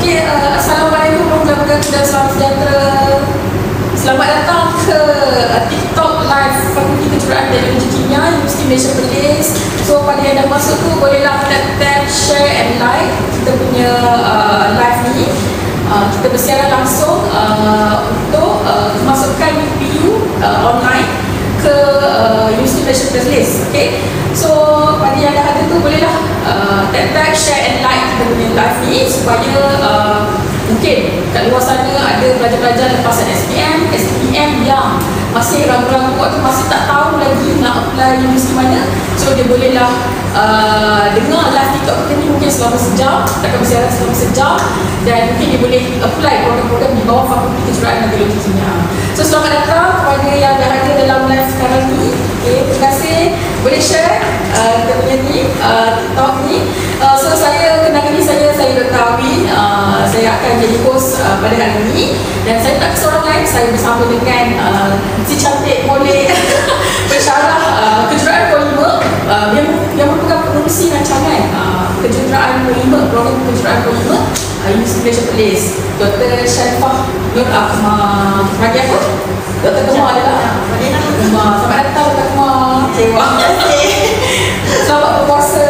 Okey, Assalamualaikum warahmatullahi wabarakatuh dan selamat sejahtera. Selamat datang ke TikTok Live Fakulti Kejuruteraan Teknologi Kimia Universiti Malaysia Perlis. So pada yang dah masuk tu, bolehlah tap, share and like kita punya live ni. Kita bersiaran langsung untuk kemasukan UPU online ke Universiti Malaysia Perlis. Okay, so pada yang dah ada tu, bolehlah tap, share and like kita punya live ni supaya mungkin kat luar sana ada pelajar-pelajar lepasan SPM, SPM yang masih ragu-ragu atau masih tak tahu lagi nak apply universiti mana. So dia bolehlah dengar live TikTok kita ni mungkin selama sejam, akan bersiaran selama sejam, dan mungkin dia boleh apply program-program di bawah Fakulti Kejuruteraan Teknologi Kimia. So selamat datang kepada yang dah ada dalam live sekarang ni. Okay, terima kasih. Boleh share kita punya ni TikTok ni. So saya kenalkan diri saya Dr. Awi. Saya akan jadi host pada hari ini, dan saya tak seorang lain, saya bersama dengan si cantik boleh pensyarah kejuruteraan polimer yang merupakan pengurusi rancangan kejuruteraan polimer, program kejuruteraan polimer Universiti Malaysia Perlis, Dr. Sharifah Nur Ahmad. Bagi apa? Dr. Kemar adalah Kemar. Selamat datang Dr. Kemar. Terima kasih. Selamat berpuasa.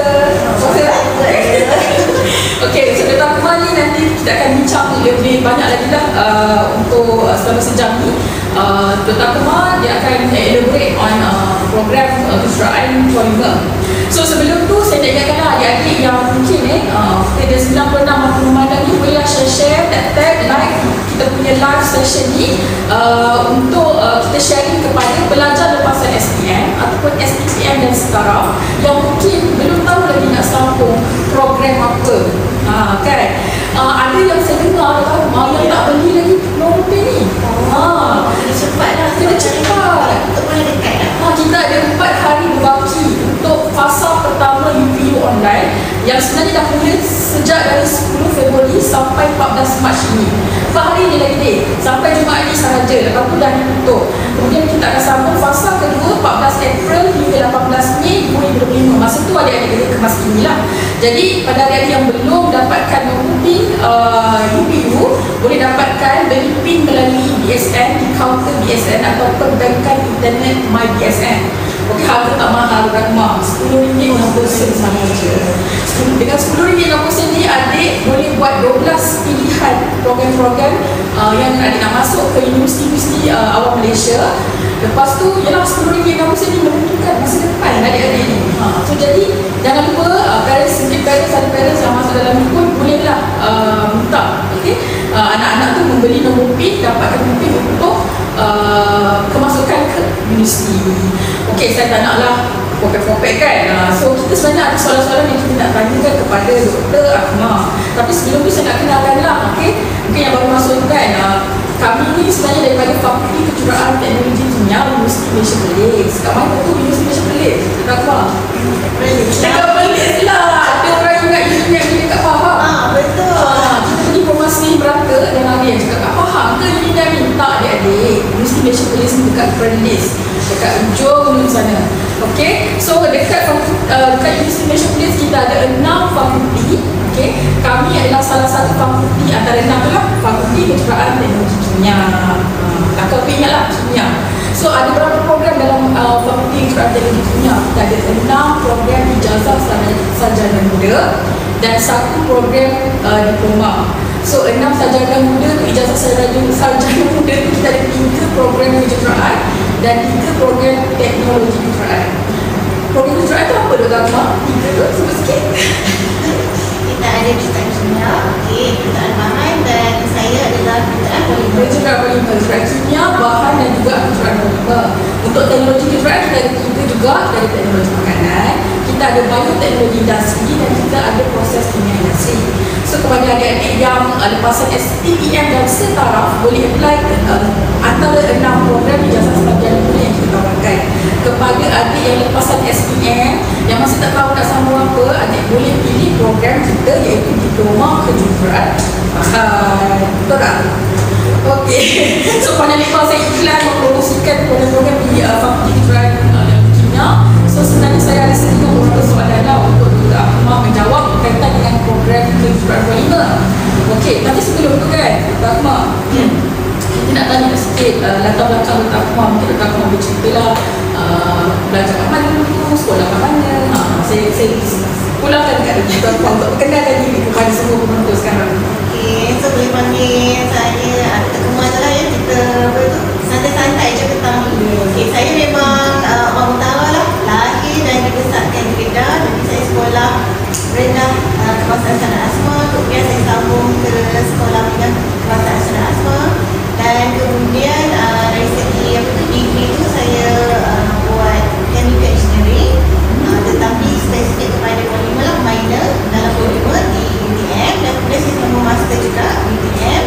Okey, so Dr. Kemar ni nanti kita akan bincang lebih banyak lagi lah untuk selama sejam ni. Dr. Kemar dia akan elaborate on program kejuruteraan polimer. So sebelum tu saya nak ingatkanlah adik-adik yang mungkin ada 96 memandang ni, bolehlah share, tap, like kita punya live session ni untuk kita sharing kepada pelajar lepasan SPM ataupun SPPM dan setara yang mungkin belum tahu lagi nak sambung program apa. Kan? Ada yang saya dengar yang tak beli lagi nomor ni. Kena cepat lah. Kena cepat. Untuk mana dekat lah. Kita ada 4 hari berbaki untuk fasa pertama UPU online yang sebenarnya dah mula sejak dari 10 Februari sampai 14 Mac ini. 4 hari ni lagi deh, sampai Jumaat ni sahaja, lepas tu dah ditutup. Kemudian kita akan sambung fasa kedua 14 April hingga 18 Mei 2025. Masa tu adik-adik boleh kemas inilah. Jadi pada adik-adik yang belum dapatkan nombor PIN UPU, boleh dapatkan beli PIN melalui BSN di kaunter BSN atau perbankan internet MyBSN. Okey, harga tak mahal, rakmah RM10.60 sama je. Dengan RM10.60 ni adik boleh buat 12 pilihan program-program yang adik nak masuk ke universiti awam Malaysia. Lepas tu ialah RM10.60 ni menentukan masa depan adik-adik ni. So jadi jangan lupa parents yang masuk dalam ni pun bolehlah minta. Okey, anak-anak tu membeli nombor PIN, dapatkan nombor PIN untuk kemasukan ke universiti. Okey, saya tak naklah kopek-kopek kan. So kita sebenarnya ada soalan-soalan yang kita nak tanyakan kepada Dr. Ahmad. Tapi sebelum tu saya nak kenalkanlah. Okey, mungkin yang baru masuk kan, kami ni sebenarnya daripada Fakulti Kejuruteraan Teknologi Kimia Universiti Malaysia Perlis. Kat mana tu Universiti Malaysia Perlis? Dekat apa? Dekat Perlis lah. Ada orang ingat unit ni dekat Pahang. Betul. Kita pergi promosi merata dan ada yang cakap kat Pahang ke unit ni? Tak adik-adik. Universiti Malaysia Perlis ni dekat Perlis, dekat ujung sana. Okey, so dekat Universiti Malaysia Perlis kita ada 6 fakulti. Okey, kami adalah salah satu fakulti antara 6 lah, Fakulti Kejuruteraan Teknologi Kimia. Kakak ingatlah kimia. So ada berapa program dalam Fakulti Kejuruteraan Teknologi Kimia? Kita ada 6 program ijazah sarjana muda dan 1 program diploma. So 6 sarjana muda tu, ijazah sarjana muda tu kita ada 3 program kejuruteraan dan 3 program teknologi kejuruteraan. Program kejuruteraan tu apa Dr. Ahmad? 3 tu, sebut sikit. Kita ada kejuruteraan kimia, kejuruteraan bahan, dan saya adalah kejuruteraan polimer. Kejuruteraan polimer, kejuruteraan kimia, bahan dan juga kejuruteraan polimer. Untuk teknologi kejuruteraan kita ada 3 juga, dari teknologi makanan, kita ada bioteknologi industri, dan kita ada proses kimia industri. So kepada adik-adik yang lepasan SPPM dan setara, boleh apply antara 6 program ijazah sarjana muda yang kita tawarkan. Kepada adik yang lepasan SPM yang masih tak tahu nak sambung apa, adik boleh pilih program kita iaitu diploma kejuruteraan bahan. Betul tak? Okey. So pada lepas saya iklan mempromosikan program-program di Fakulti Kejuruteraan Kimia. So sebenarnya saya ada sedikit beberapa soalan untuk Dr. Ahmad menjawab berkaitan dengan program kejuruteraan polimer. Okey, tapi sebelum tu kan, Dr. Akmal, kita nak tanya sikit latar belakang Dr. Akmal. Mungkin Dr. Akmal bercerita lah belajar kat mana dulu, sekolah kat mana. Saya pulangkan kat Dr. Akmal untuk perkenalkan diri kepada semua penonton sekarang. Okay, so boleh panggil saya Dr. Kumar je lah ya. Kita santai-santai je petang ni. Okay, saya memang orang utara lah. Lahir dan dibesarkan di Kedah. Jadi saya sekolah rendah kawasan Sanat Asma. Kemudian saya sambung ke sekolah menengah kawasan Sanat Asma. Dan kemudian dari segi degree tu saya buat chemical engineering. Tetapi spesifik kepada polimer lah, minor dalam polimer di UTM. Dan kemudian saya sambung master juga di UTM.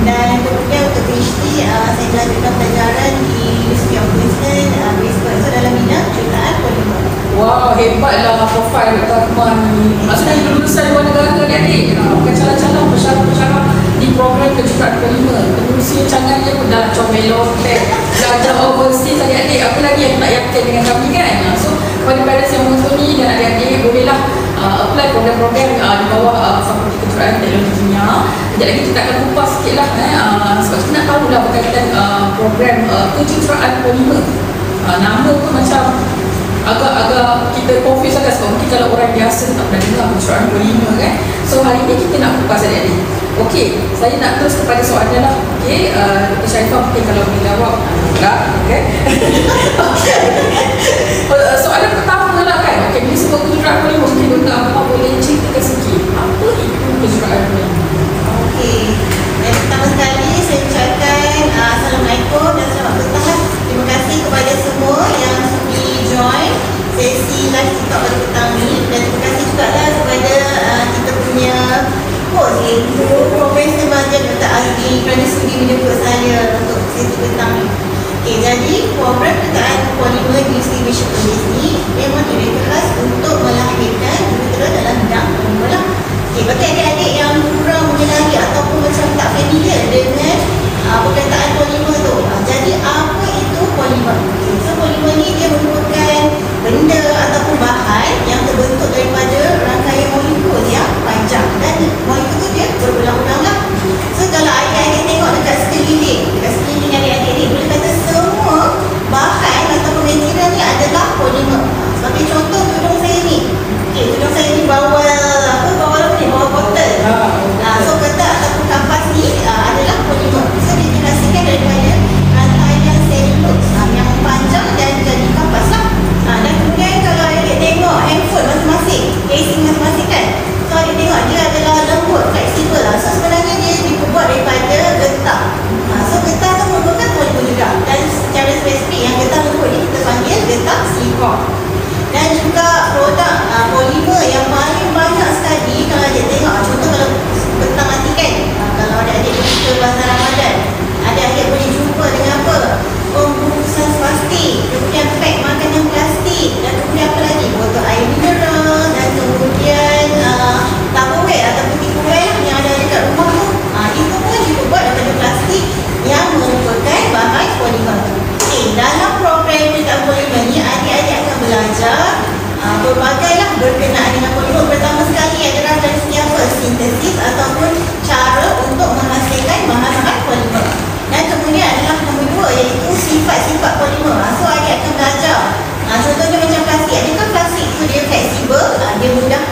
Dan kemudian untuk PhD saya melanjutkan pelajaran di University of Queensland, Brisbane. So dalam bidang jutaan polimer. Wow, hebatlah profil Dr. Akmal ni. Maksudnya lulusan luar negara adik-adik. Bukan calon-calon pesara-pesara di program kejuruteraan polimer. Penerusi canggahnya pun dah comel belajar overseas adik-adik. Apa lagi yang tak yakin dengan kami kan? So kepada parents yang menonton ni dan adik-adik bolehlah apply program-program di bawah Fakulti Kejuruteraan Teknologi Kimia. Sekejap lagi kita akan kupas sikit lah sebab kita nak tahu lah berkaitan program kejuruteraan polimer. Nama pun macam agak kita confuse agak sebab mungkin kalau orang biasa tak pernah dengar kejuruteraan polimer kan. So hari ni kita nak kupas adik-adik. Okey, saya nak terus kepada soalan lah. Okey, Dr. Sharifah mungkin kalau boleh jawab enggak, okey. Soalan pertama lah kan. Okey, bila sebut kejuruteraan polimer mungkin Dr. Akmal boleh ceritakan sikit apa itu kejuruteraan polimer. Okey, yang pertama sekali saya ucapkan Assalamualaikum dan selamat petang. Terima kasih kepada semua yang sudi join sesi live TikTok pada petang ni. Dan terima kasih juga lah kepada kita punya host iaitu Profesor Majen Dr. Azri kerana sudi menjemput saya untuk sesi petang ni. Okey, jadi program kejuruteraan polimer di Universiti Malaysia Perlis ni memang direkas untuk melahirkan jurutera dalam bidang polimer lah. Okay, bagi adik-adik yang kurang mengenali ataupun macam tak familiar dengan perkataan polimer tu, jadi apa itu polimer? Okay, so polimer ni dia merupakan benda ataupun bahan yang terbentuk daripada rangkaian molekul yang panjang dan molekul tu dia berulang-ulang lah. So kalau adik-adik tengok dekat sekeliling adik-adik ni boleh kata semua bahan ataupun material ni adalah polimer. Sebagai contoh tudung saya ni. Okay, tudung saya ni bawal botol. So kertas ataupun kampas ni adalah polimer. So dihasilkan daripada rantaian selulose yang panjang dan jadi kampas lah. Dan kemudian kalau adik tengok handphone masing-masing, casing masing-masing kan, so adik tengok dia adalah lembut, fleksibel lah. So sebenarnya dia dibuat daripada getah. So getah tu merupakan polimer juga. Dan secara spesifik yang getah lembut ni kita panggil getah silikon. Dan juga produk polimer yang paling banyak sekali kalau adik tengok, contoh kalau petang nanti kan, kalau adik-adik pergi ke Bazar Ramadan, adik-adik boleh jumpa dengan apa? Pembungkusan plastik, kemudian pack makanan plastik, dan kemudian apa lagi? Botol air mineral, dan kemudian Tupperware ataupun Tupperware yang ada dekat rumah tu. Itu pun dibuat daripada plastik yang merupakan bahan polimer. Dalam program kejuruteraan polimer ni adik-adik akan belajar berbagai berkenaan dengan polimer. Pertama sekali adalah dari segi apa? Sintesis ataupun cara untuk menghasilkan bahan-bahan polimer. Dan kemudian adalah nombor dua iaitu sifat-sifat polimer. So adik akan belajar. Contohnya macam plastik. Adakah plastik tu dia fleksibel? Dia mudah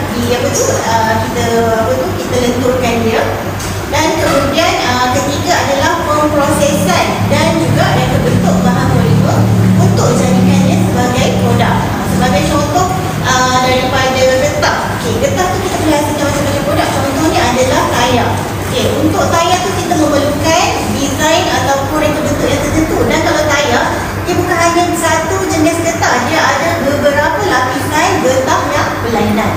kita lenturkan dia. Dan kemudian ketiga adalah pemprosesan dan juga reka bentuk bahan polimer untuk jadikannya sebagai produk. Sebagai contoh daripada getah. Okey, getah tu kita boleh hasilkan macam-macam produk. Contohnya adalah tayar. Okey, untuk tayar tu kita memerlukan desain ataupun reka bentuk yang tertentu. Dan kalau tayar, dia bukan hanya satu jenis getah, dia ada beberapa lapisan getah yang berlainan.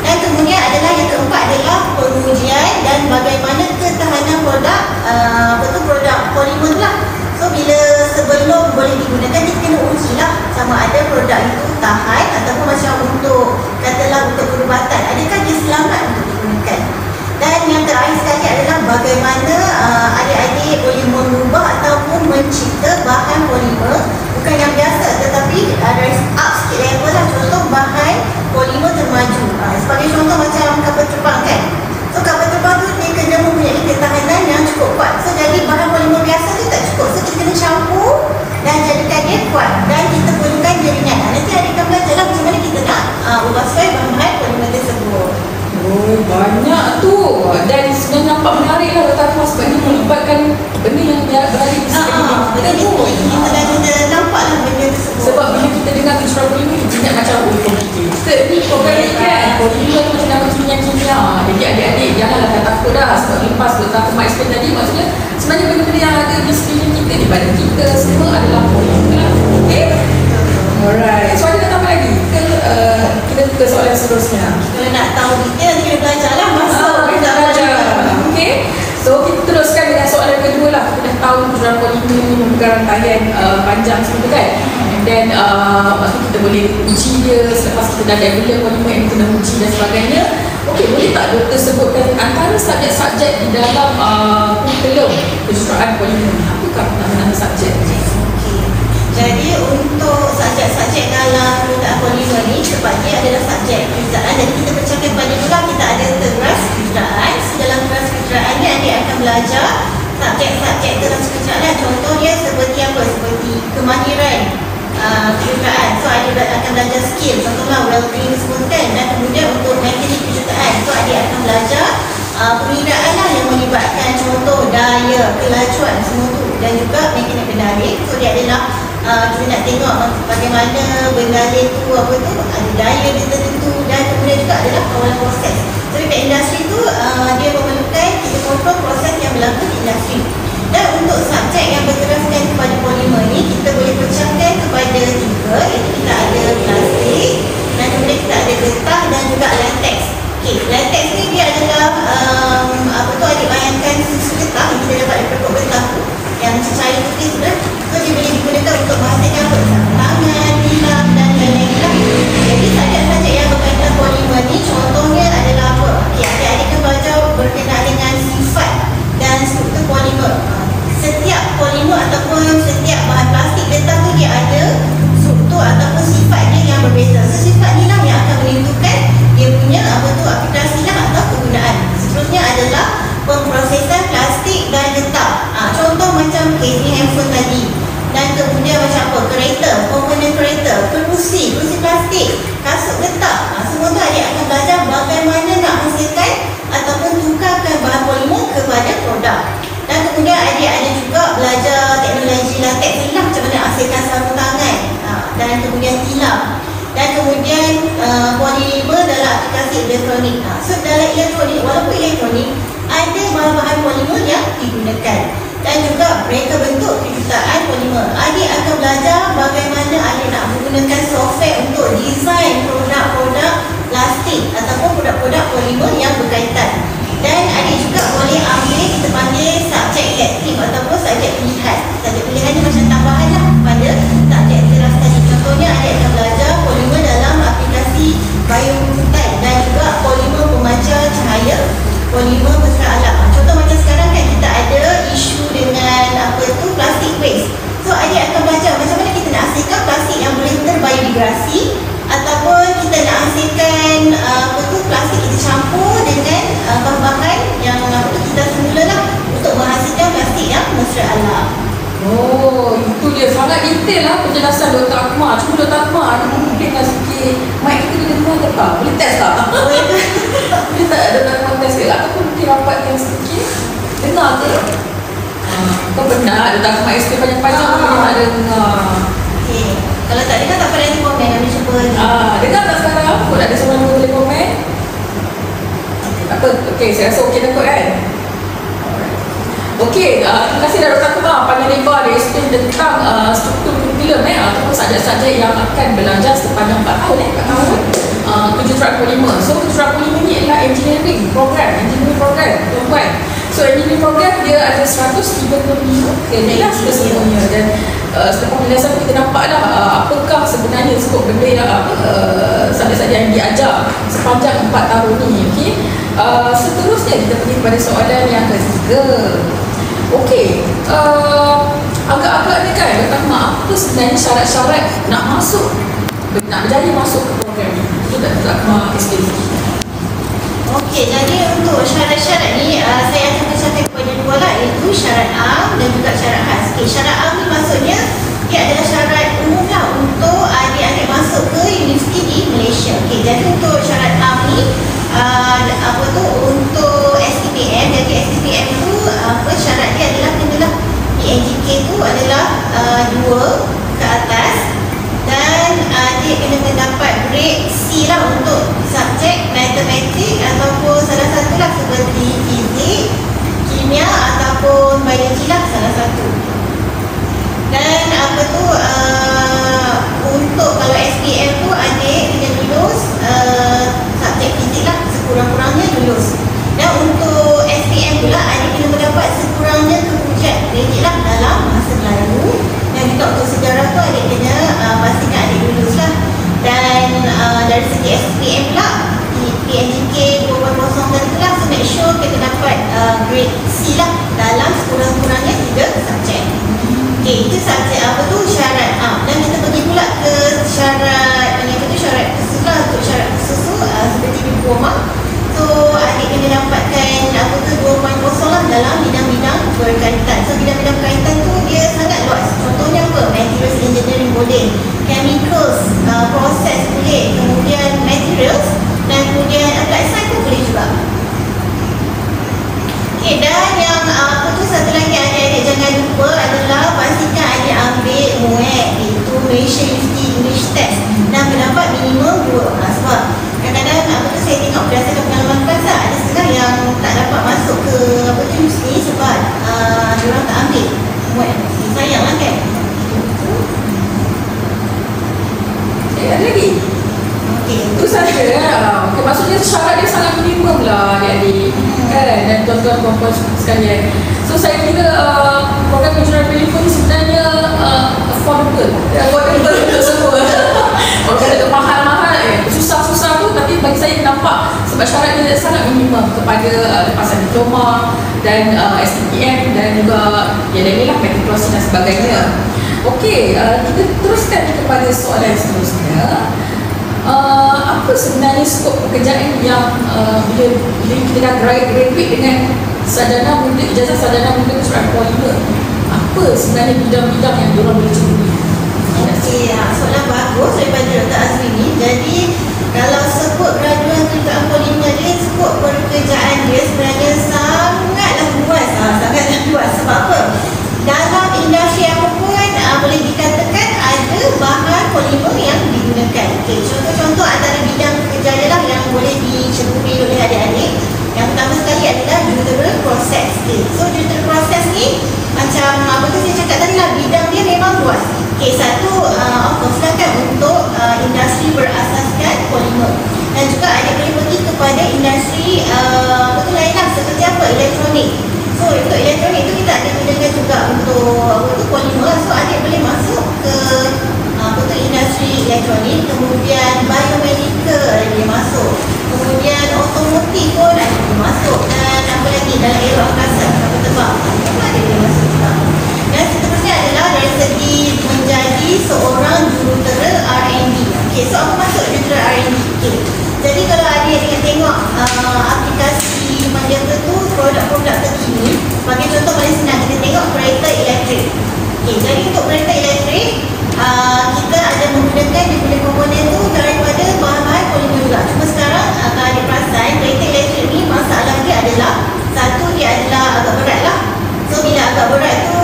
Dan kemudian adalah yang keempat adalah pengujian dan bagaimana ketahanan produk produk polimer lah. So bila sebelum boleh digunakan, kita kena uji lah sama ada produk itu tahan ataupun macam untuk katalah untuk perubatan, adakah dia selamat untuk digunakan. Dan yang terakhir sekali adalah bagaimana adik-adik boleh mengubah ataupun mencipta bahan polimer bukan yang biasa tetapi dari up sikit level lah. Contoh bahan polimer termaju, sebagai contoh macam kapal terbang kan. So kapal terbang tu dia kena mempunyai melibatkan benda yang berada di sekeliling Benda kita ni tu. kita dah nampak lah benda tersebut. Sebab bila kita dengar kejuruan polimer, kita ingat macam kita ni program ni kan polimer tu macam nama kimia. Jadi adik-adik janganlah dah takut dah. Sebab lepas Dr. Mak explain tadi, maksudnya sebenarnya benda-benda yang ada di sekeliling kita, di badan kita semua adalah polimer lah. Okay? Alright. So ada nak tambah lagi ke kita ke soalan seterusnya? Kalau nak tahu detail, kita belajar lah masuk. Kita belajar. Okay? So kita teruskan dengan soalan kedua lah. Kita dah tahu kejuruan polimer ni memegang rantaian panjang semua kan. And then maksudnya kita boleh uji dia. Selepas kita dah develop polimer yang kita dah uji dan sebagainya. Okay, boleh tak doktor sebutkan antara subjek-subjek di dalam kurikulum kejuruan polimer ni? Apakah nama-nama subjek? Jadi untuk subjek-subjek dalam kejuruteraan polimer ni sepatutnya adalah subjek kejuruteraan. Jadi kita bercakap pada dulu kita ada kelas kejuruteraan. Dalam kelas kejuruteraan ni adik akan belajar subjek-subjek kelas kejuruteraan. Contoh dia seperti apa? Seperti kemahiran kejuruteraan. So adik akan belajar skill. Contohlah welding semua kan. Dan kemudian untuk mekanik kejuruteraan, so adik akan belajar pengiraan lah yang melibatkan contoh daya, kelajuan semua tu. Dan juga mekanik bendalih. So dia adalah kita nak tengok bagaimana bendalih tu apa tu ada daya dia tertentu, dan kemudian juga adalah kawalan proses. So dekat industri tu dia memerlukan kita kontrol proses yang berlaku di industri. Dan untuk subjek yang berteraskan kepada polimer ni, kita boleh pecahkan kepada 3, iaitu kita ada plastik, dan kemudian kita ada getah dan juga latex. Okay, latex ni dia adalah apa tu, adik bayangkan susu getah yang kita dapat dari pokok getah tu yang secara putih tu kan. So dia boleh digunakan untuk menghasilkan apa? Tangan, tilam dan lain-lain. Jadi subjek-subjek yang berkaitan polimer ni contohnya adalah apa? Okay, adik-adik kan belajar berkenaan dengan sifat dan struktur polimer. Setiap polimer ataupun setiap bahan plastik getah tu dia ada struktur ataupun sifat dia yang berbeza. So sifat ni lah yang akan menentukan dia punya apa tu aplikasi lah atau kegunaan. Seterusnya adalah pemprosesan plastik dan getah. Contoh macam casing handphone tadi. Dan kemudian macam apa? Kereta, komponen kereta, kerusi plastik, kasut getah. Semua tu adik akan belajar bagaimana nak hasilkan ataupun tukarkan bahan polimer kepada produk. Dan kemudian adik ada juga belajar teknologi latex ni lah, macam mana hasilkan sarung tangan, dan kemudian tilam. Dan kemudian polimer dalam aplikasi elektronik. So dalam elektronik, walaupun elektronik ada bahan-bahan polimer yang digunakan. Dan juga mereka bentuk kejuruteraan polimer. Adik akan belajar bagaimana adik nak menggunakan software untuk desain produk-produk plastik ataupun produk-produk polimer yang berkaitan. Dan adik juga boleh ambil, kita panggil subjek elektrik ataupun subjek pilihan. Subjek pilihan ni macam tambahan lah pada subjek teras tadi. Contohnya adik akan belajar polimer dalam aplikasi biomultiple dan juga polimer pemancar cahaya, polimer mesra alam. Contoh macam sekarang kan kita ada isu dengan apa tu plastic waste. So adik akan belajar macam mana kita nak hasilkan plastik yang boleh terbiodegradasi, ataupun kita nak hasilkan apa tu plastik kita campur dengan bahan-bahan yang apa tu kita semula lah untuk menghasilkan plastik yang mesra alam. Oh, itu dia sangat detail lah penjelasan Dr. Akmal. Cuma Dr. Akmal mungkin lah sikit mic kita di dengar ke tak? Boleh test tak? Boleh tak Dr. Akmal test ke? Ataupun mungkin rapatkan sedikit dengar ke? Kau pernah Dr. Akmal explain panjang-panjang mungkin tak dengar. Okay. Kalau tak dengar tak apa, nanti komen, kami cuba dengar tak sekarang? Kau ada seorang yang boleh komen? Tak apa, okay, saya rasa okey dah kot kan? Okey, terima kasih Dr. Akmal panjang lebar dia explain tentang struktur kurikulum ataupun subjek-subjek yang akan belajar sepanjang 4 tahun 4 tahun kejuruteraan polimer. So kejuruteraan polimer ni adalah engineering program, tuan-tuan. So engineering program dia ada 135 kelas kesemuanya. Dan selepas penjelasan kita nampaklah apakah sebenarnya skop benda yang subjek-subjek yang diajar sepanjang 4 tahun ni. Okay? Seterusnya kita pergi kepada soalan yang ketiga. Okey, agak-agak ni kan Dr. Akmal, apa sebenarnya syarat-syarat nak masuk, nak berjaya masuk ke program ni? Itu Dr. Akmal explain. Okey, jadi untuk syarat-syarat ni saya akan bercakap kepada dua lah, iaitu syarat am dan juga syarat khas. Okey, syarat am ni maksudnya dia adalah syarat umum lah untuk adik-adik masuk ke universiti di Malaysia. Okey, jadi untuk syarat am ni apa tu untuk STPM, jadi STPM tu apa syarat dia kimia ataupun biologi lah, salah satu. Dan untuk kalau SPM tu adik kena lulus subjek fizik lah, sekurang-kurangnya lulus. Dan untuk SPM pula adik kena mendapat sekurangnya kepujat kredit lah dalam masa lalu. Dan juga untuk sejarah tu adik kena pastikan adik lulus lah. Dan dari segi SPM pula PNGK 2.0 tadi tu lah, so make sure kita dapat grade C lah dalam sekurang-kurangnya 3 subjek. Okay, itu subjek syarat. Dan kita pergi pula ke syarat syarat khusus lah. Untuk syarat khusus tu seperti diploma, so adik kena dapatkan 2.0 lah dalam bidang-bidang berkaitan. So bidang-bidang berkaitan tu dia sangat luas. Contohnya apa? Materials engineering boleh, chemicals, proses boleh, kemudian materials, dan kemudian applied science pun boleh juga. Okay, dan yang satu lagi adik-adik jangan lupa adalah pastikan adik ambil MUET, iaitu Malaysia University English Test, dan mendapat minimum 2. Sebab kadang-kadang saya tengok berdasarkan pengalaman kelas lah, ada setengah yang tak dapat masuk ke universiti sebab diorang tak ambil MUET. Sayang lah kan. Ada lagi? Itu saja lah. Maksudnya syarat dia sangat minimum lah adik-adik kan, dan tuan-tuan puan-puan sekalian. So saya kira program kejuruan telefon sebenarnya affordable untuk semua. Kalau kata mahal-mahal, susah-susah tu, tapi bagi saya nampak sebab syarat dia sangat minimum kepada lepasan diploma dan STPM dan juga yang lain lah, matrikulasi dan sebagainya. Okey, kita teruskan kepada soalan seterusnya. Apa sebenarnya skop pekerjaan yang bila kita dah graduate dengan sarjana muda, ijazah sarjana muda kejuruan polimer, apa sebenarnya bidang-bidang yang diorang boleh cuburi? Okey, soalan bagus daripada Dr. Azmi ni. Jadi kalau sebut graduan kejuruan polimer ni, skop pekerjaan dia sebenarnya sangatlah luas. Sangatlah luas. Sebab apa? Dalam industri apa pun boleh dikatakan ada bahan polimer yang digunakan. Okay, contoh-contoh antara bidang pekerjaan lah yang boleh diceburi oleh adik-adik. Yang pertama sekali adalah jurutera proses. Okay, so jurutera proses ni macam saya cakap tadi lah, bidang dia memang luas. Okay, satu of course lah kan untuk industri berasaskan polimer. Dan juga adik boleh pergi kepada industri lain lah, seperti apa? Elektronik. So untuk elektronik tu kita ada gunakan juga untuk polimer. So adik boleh masuk ke untuk industri elektronik, kemudian biomedical dia masuk, kemudian otomotif pun ada dia masuk, dan apa lagi dalam aeroangkasa, kapal terbang ada dia masuk juga. Dan seterusnya adalah dari segi menjadi seorang jurutera R&D. Okay, so apa maksud jurutera R&D? Okay, jadi kalau adik tengok aplikasi Manjata tu, produk-produk terkini, sebagai contoh paling senang kita tengok kereta elektrik. Okay, jadi untuk kereta elektrik kita ada menggunakan dia punya komponen tu daripada bahan-bahan polimer juga. Cuma sekarang kalau adik perasan, kereta elektrik ni masalah dia adalah, satu dia adalah agak berat lah. So bila agak berat tu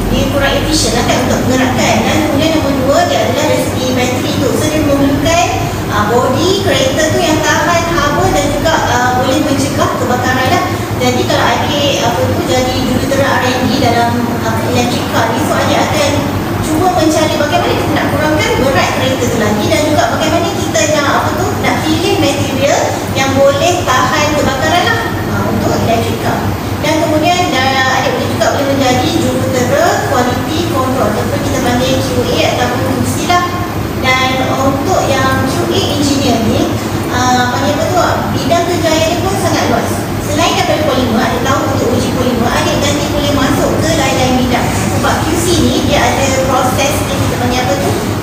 dia kurang efisien lah kan untuk menggerakkan. Dan kemudian nombor dua dia adalah dari segi bateri tu. So dia memerlukan body kereta tu yang tahan haba dan juga boleh mencegah kebakaran lah. Jadi kalau adik jadi jurutera R&D dalam electric car ni, so adik akan cuba mencari bagaimana kita nak kurangkan berat kereta tu lagi, dan juga bagaimana kita nak pilih material yang boleh tahan kebakaran lah untuk electric car. Dan kemudian adik juga boleh menjadi jurutera quality control, ataupun kita panggil QA ataupun QC lah. Dan untuk yang QA engineer ni bidang kerjaya dia pun sangat luas. Selain daripada polimer, adik tahu untuk uji polimer, adik nanti boleh masuk ke lain-lain bidang. Sebab QC ni dia ada proses ni, kita panggil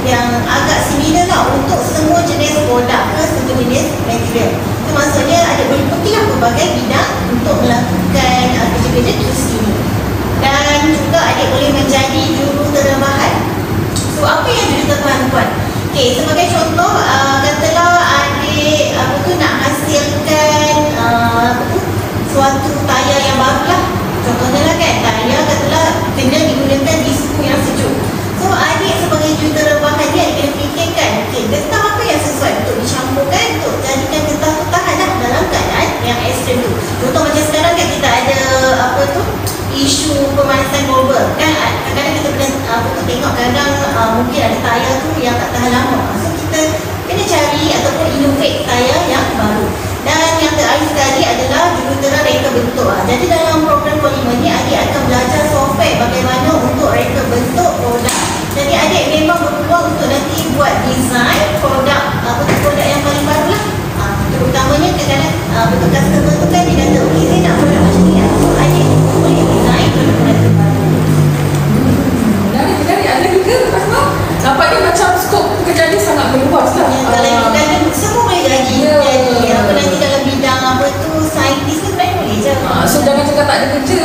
yang agak similar lah untuk semua jenis produk ke semua jenis material. Itu maksudnya adik boleh pergi lah berbagai bidang untuk melakukan kerja-kerja QC ni. Dan juga adik boleh menjadi jurutera bahan. So apa yang jurutera bahan buat? Okay, sebagai contoh, katalah adik nak hasilkan suatu tayar yang baru lah. Contohnya lah kan, tayar katalah kena digunakan di suhu yang sejuk. So adik sebagai jurutera bahan dia, adik kena fikirkan, okay, getah apa yang sesuai untuk dicampurkan untuk jadikan getah tu tahan lah dalam keadaan yang ekstrim tu. Contoh macam sekarang kan kita ada mungkin ada tayar tu yang tak tahan lama. So kita kena cari ataupun innovate tayar yang baru. Dan yang terakhir sekali adalah juruterang reka bentuk. Jadi dalam program polimer ni adik akan belajar software bagaimana untuk reka bentuk produk. Jadi adik memang berpeluang untuk nanti buat design produk produk yang paling baru lah. Terutamanya kadang-kadang bentuk customer tu kan dia kata okey saya nak produk macam ni. So adik boleh design produk-produk yang baru. Menarik. Ada juga Rahma. Nampaknya macam skop pekerjaan dia sangat meluas lah. Kalau ikutkan semua boleh jadi. Jadi apa nanti dalam bidang apa tu saintis tu sebenarnya boleh je. So jangan cakap tak ada kerja.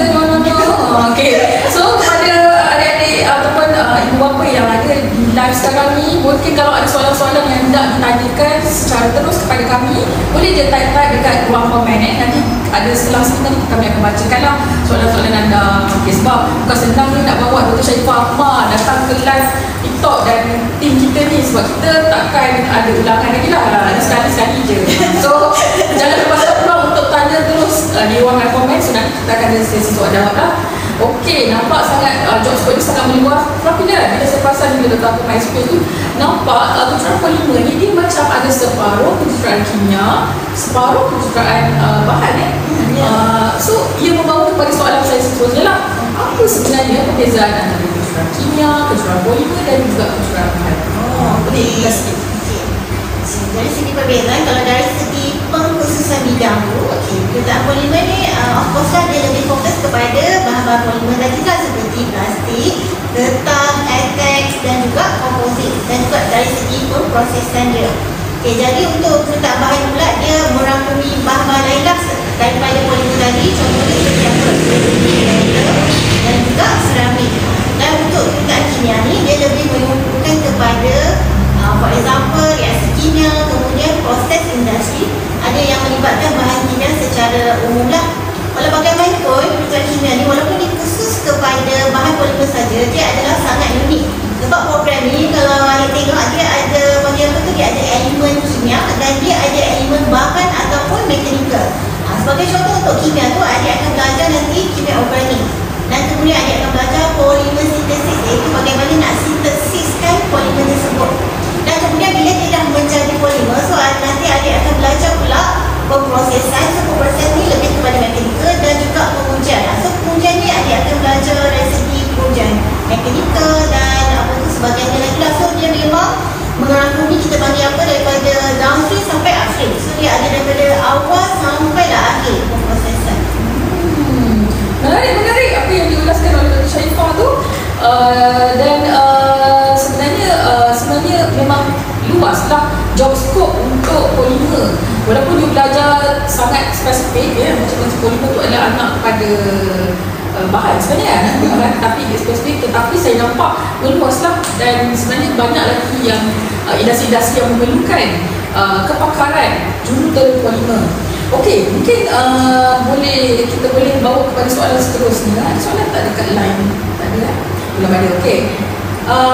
Okay. So kepada adik-adik ataupun ibu bapa yang ada di live sekarang ni, mungkin kalau ada soalan-soalan yang hendak ditanyakan secara terus kepada kami, boleh je type dekat ruang komen. Nanti ada setelah sini kami akan bacakan lah soalan-soalan anda. Okay, sebab bukan senang ni nak bawa Dr. Sharifah Ahmad datang ke live TikTok dan tim kita ni, sebab kita takkan ada ulangan lagi lah, ada sekali-sekali je. So jangan lepaskan peluang untuk tanya terus di ruangan komen. So nanti kita akan ada sesi soal jawab lah. Okey, nampak sangat job scope ni sangat meluas. Tapi bila saya perasan bila letak ke MySpace tu, nampak kejuruteraan polimer ni dia macam ada separuh kejuruteraan kimia, separuh kejuruteraan bahan so ia membawa kepada soalan saya seterusnya lah. Apa sebenarnya perbezaan antara kejuruteraan kimia, kejuruteraan polimer dan juga kejuruteraan bahan? Boleh kita sikit. Dari segi perbezaan, kalau dari segi pengkhususan bidang tu, kejuruteraan polimer ni of course lah dia lebih fokus kepada bahan-bahan polimer tadi lah, seperti plastik, getah, latex dan juga komposit, dan juga dari segi pemprosesan dia. Jadi untuk kejuruteraan bahan pula dia merangkumi bahan-bahan lain lah daripada polimer tadi, contohnya seperti apa? Dan juga seramik. Dan untuk kejuruteraan kimia ni dia lebih menumpukan kepada for example reaksi kimia, kemudian proses industri, ada yang melibatkan bahan kimia secara umum lah. Walau bagaimanapun kejuruteraan kimia ni walaupun dia khusus kepada bahan polimer saja, dia adalah sangat unik. Sebab program ni kalau anda tengok dia ada bahagian apa tu, dia ada elemen kimia dan dia ada elemen bahan ataupun mekanikal. Sebagai contoh untuk kimia tu adik akan belajar nanti kimia organik. Dan kemudian adik akan belajar polimer sintesis, iaitu bagaimana nak sintesiskan polimer tersebut. Dan kemudian bila dia dah menjadi polimer, so nanti adik akan belajar pula pemprosesan. So pemprosesan ni lebih kepada mekanikal dan juga pengujian. So pengujian ni adik akan belajar dari segi pengujian mekanikal dan apa tu sebagainya lagi lah. So dia memang merangkumi kita panggil apa daripada downstream sampai upstream. So dia ada daripada awal sampai dah akhir pemprosesan. Menarik apa yang diulaskan oleh Dr. Sharifah tu. Dan sebenarnya memang luas lah job scope untuk polimer. Walaupun dia belajar sangat spesifik macam polimer tu adalah anak kepada bahan sebenarnya bahan, tapi dia spesifik, tetapi saya nampak meluas lah. Dan sebenarnya banyak lagi yang industri-industri yang memerlukan kepakaran juruterang polimer. Okey, mungkin kita boleh bawa kepada soalan seterusnya. Ada soalan tak dekat line? Tak ada kan? Belum ada. Okey.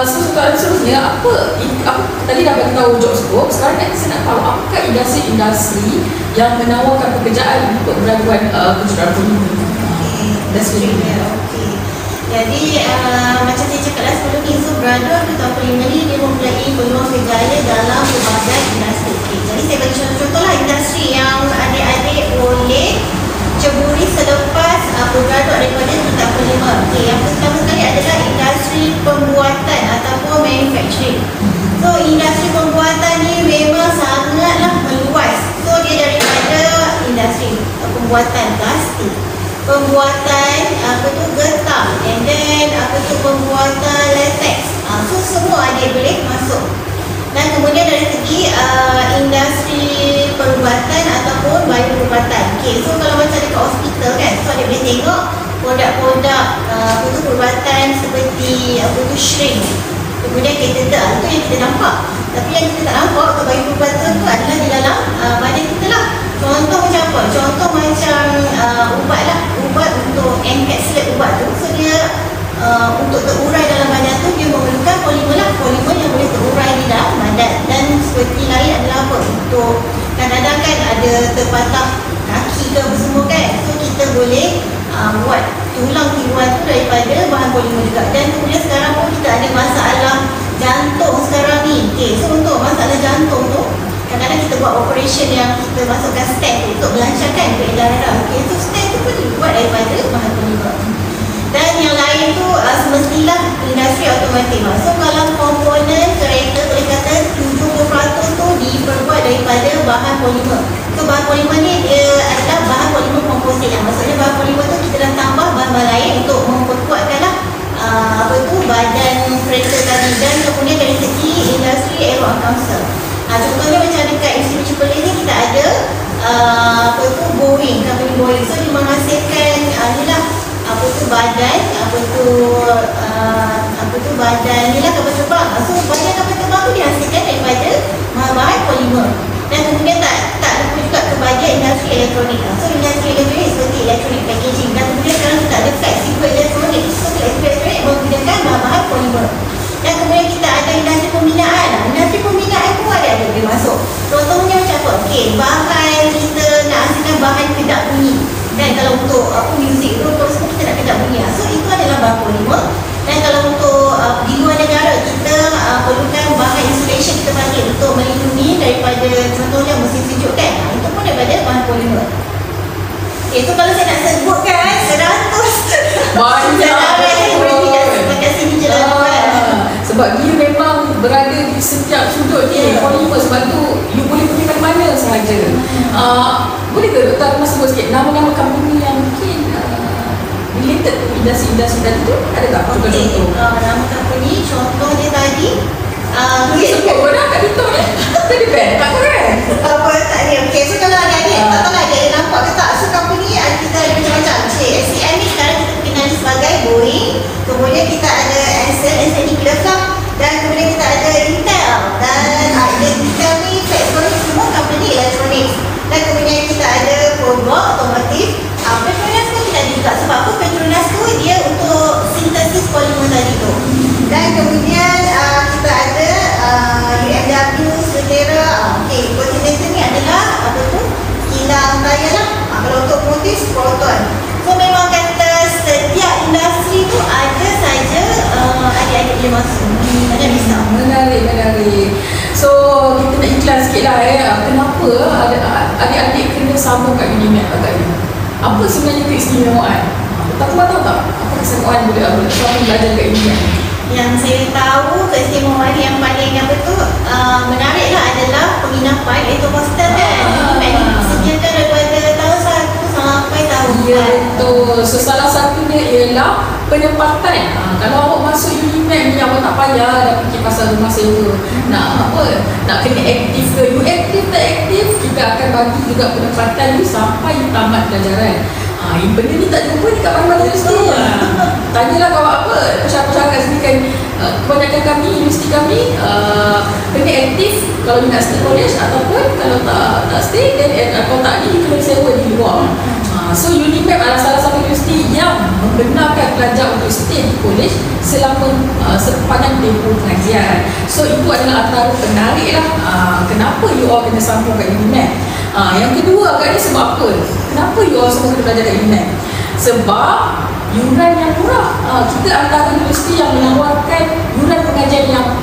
Soalan seterusnya, apa tadi dah bagi tahu job scope. Sekarang nanti saya nak tahu apakah industri-industri yang menawarkan pekerjaan untuk graduan kejuruteraan polimer. Okey. Jadi macam saya cakap lah sebelum ni, so graduan kejuruteraan polimer ni dia mempunyai peluang kerjaya dalam pelbagai industri. Jadi saya bagi contoh-contoh lah industri yang adik-adik boleh ceburi selepas bergraduat daripada kejuruteraan polimer. Yang pertama sekali adalah industri pembuatan ataupun manufacturing. So industri pembuatan ni memang sangatlah meluas. So dia daripada industri pembuatan plastik, pembuatan getah, and then pembuatan latex. So semua adik boleh masuk. Dan kemudian dari segi industri perubatan ataupun bioperubatan. Okay, so kalau macam dekat hospital kan, so adik boleh tengok produk-produk perubatan seperti shrink, kemudian catheter, itu yang kita nampak. Tapi yang kita tak nampak untuk bioperubatan tu adalah di dalam badan kita lah. Contoh macam apa? Contoh macam ubat lah, ubat untuk encapsulate ubat tu. So dia untuk terurai dalam badan tu dia memerlukan polimer lah, polimer yang boleh terurai di dalam badan. Dan seperti lain adalah apa? Untuk kadang-kadang kan ada terpatah kaki ke apa semua kan, so kita boleh buat tulang tiruan tu daripada bahan polimer juga. Dan kemudian sekarang pun kita ada masalah jantung sekarang ni. Okay, so untuk masalah jantung tu, kadang-kadang kita buat operation yang kita masukkan stent untuk melancarkan peredaran darah. Okay, so stent tu pun dibuat daripada bahan polimer. Dan yang lain tu semestilah industri otomotif. So kalau komponen kereta boleh kata 70% tu diperbuat daripada bahan polimer. So bahan polimer ni dia adalah bahan polimer komposit. Maksudnya bahan polimer tu kita dah tambah bahan-bahan lain untuk memperkuatkanlah badan kereta tadi. Dan kemudian dari segi industri aeroangkasa, contohnya macam dekat Institusi Perlis ni kita ada Boeing, company Boeing. So dia menghasilkan badan ni lah kapal terbang. So badan kapal terbang tu dihasilkan daripada bahan-bahan polimer. Dan kemudian tak lupa juga ke bahagian industri elektronik. So industri elektronik seperti elektronik packaging. Dan kemudian sekarang kita ada flexible elektronik. So flexible elektronik menggunakan bahan-bahan polimer. Dan kemudian kita ada industri pembinaan. Industri pembinaan pun ada dia masuk. Contohnya macam apa? Okay, bahan kita nak hasilkan bahan kedap bunyi. Dan kalau untuk muzik tu semua kita nak kedap bunyi. So itu adalah bahan polimer. Dan kalau untuk di luar negara kita perlukan bahan insulation kita panggil untuk melindungi daripada contohnya musim sejuk kan. Itu pun daripada bahan polimer. Okay, so kalau saya nak sebutkan 100 banyak kat sini je lah. Sebab dia memang berada di setiap sudut ni polimer. Sebab tu you boleh pergi mana-mana sahaja. Boleh ke Doktor Rahma sebut sikit nama-nama company yang mungkin related industri-industri tadi tu? Ada tak contoh-contoh? Nama company contoh dia tadi boleh sebut pun dah kat TikTok ni. Tadi band tak keren. Apa tak ni. Okay, so kalau adik-adik tak tahu lah adik nampak ke tak. So company kita ada macam-macam. SCM ni sekarang kita kenal sebagai Boeing. Kemudian kita ada Ansel ni Pilaflam. Dan kemudian kita ada Intel. Dan Intel ni Flextronics semua company elektronik. Dan kemudian kita ada Probot Otomotif. Petronas pun kita ada juga. Sebab apa Petronas tu dia untuk sintesis polimer tadi tu. Dan kemudian kita ada UMW, Sutera. Okay, Continental ni adalah kilang daya lah. Kalau untuk motif Proton. So memang kata setiap industri tu ada saja adik-adik dia masuk. Ada bisa. Menarik. So kita nak iklan sikit lah kenapa adik-adik kena sambung kat Unimed agaknya. Apa sebenarnya keistimewaan? Tak tahu tak? Apa keistimewaan boleh sambung belajar kat Unimed? Yang saya tahu keistimewaan yang paling menariklah adalah penginapan iaitu hostel kan. Unimed disediakan daripada tahun 1 sampai tahun 4. Ya betul. So salah satunya ialah penempatan. Kalau awak masuk Unimed ni awak tak payah dah fikir pasal rumah sewa. Nak kena aktif ke? You aktif tak aktif, kita akan bagi juga penempatan you sampai you tamat pelajaran. Benda ni tak jumpa dekat mana-mana universiti. Tanyalah kawan apa masyarakat sini kan, kebanyakan kami, universiti kami kena aktif kalau you nak stay college, ataupun kalau tak stay then kalau tak ni you kena sewa di luar. So Unimed adalah salah satu universiti yang membenarkan pelajar untuk stay di college selama sepanjang tempoh pengajian. So itu adalah antara penarik lah kenapa you all kena sambung kat Unimed. Yang kedua agaknya sebab apa? Kenapa you all semua kena belajar kat Unimed? Sebab yuran yang murah. Kita antara universiti yang menawarkan yuran pengajian yang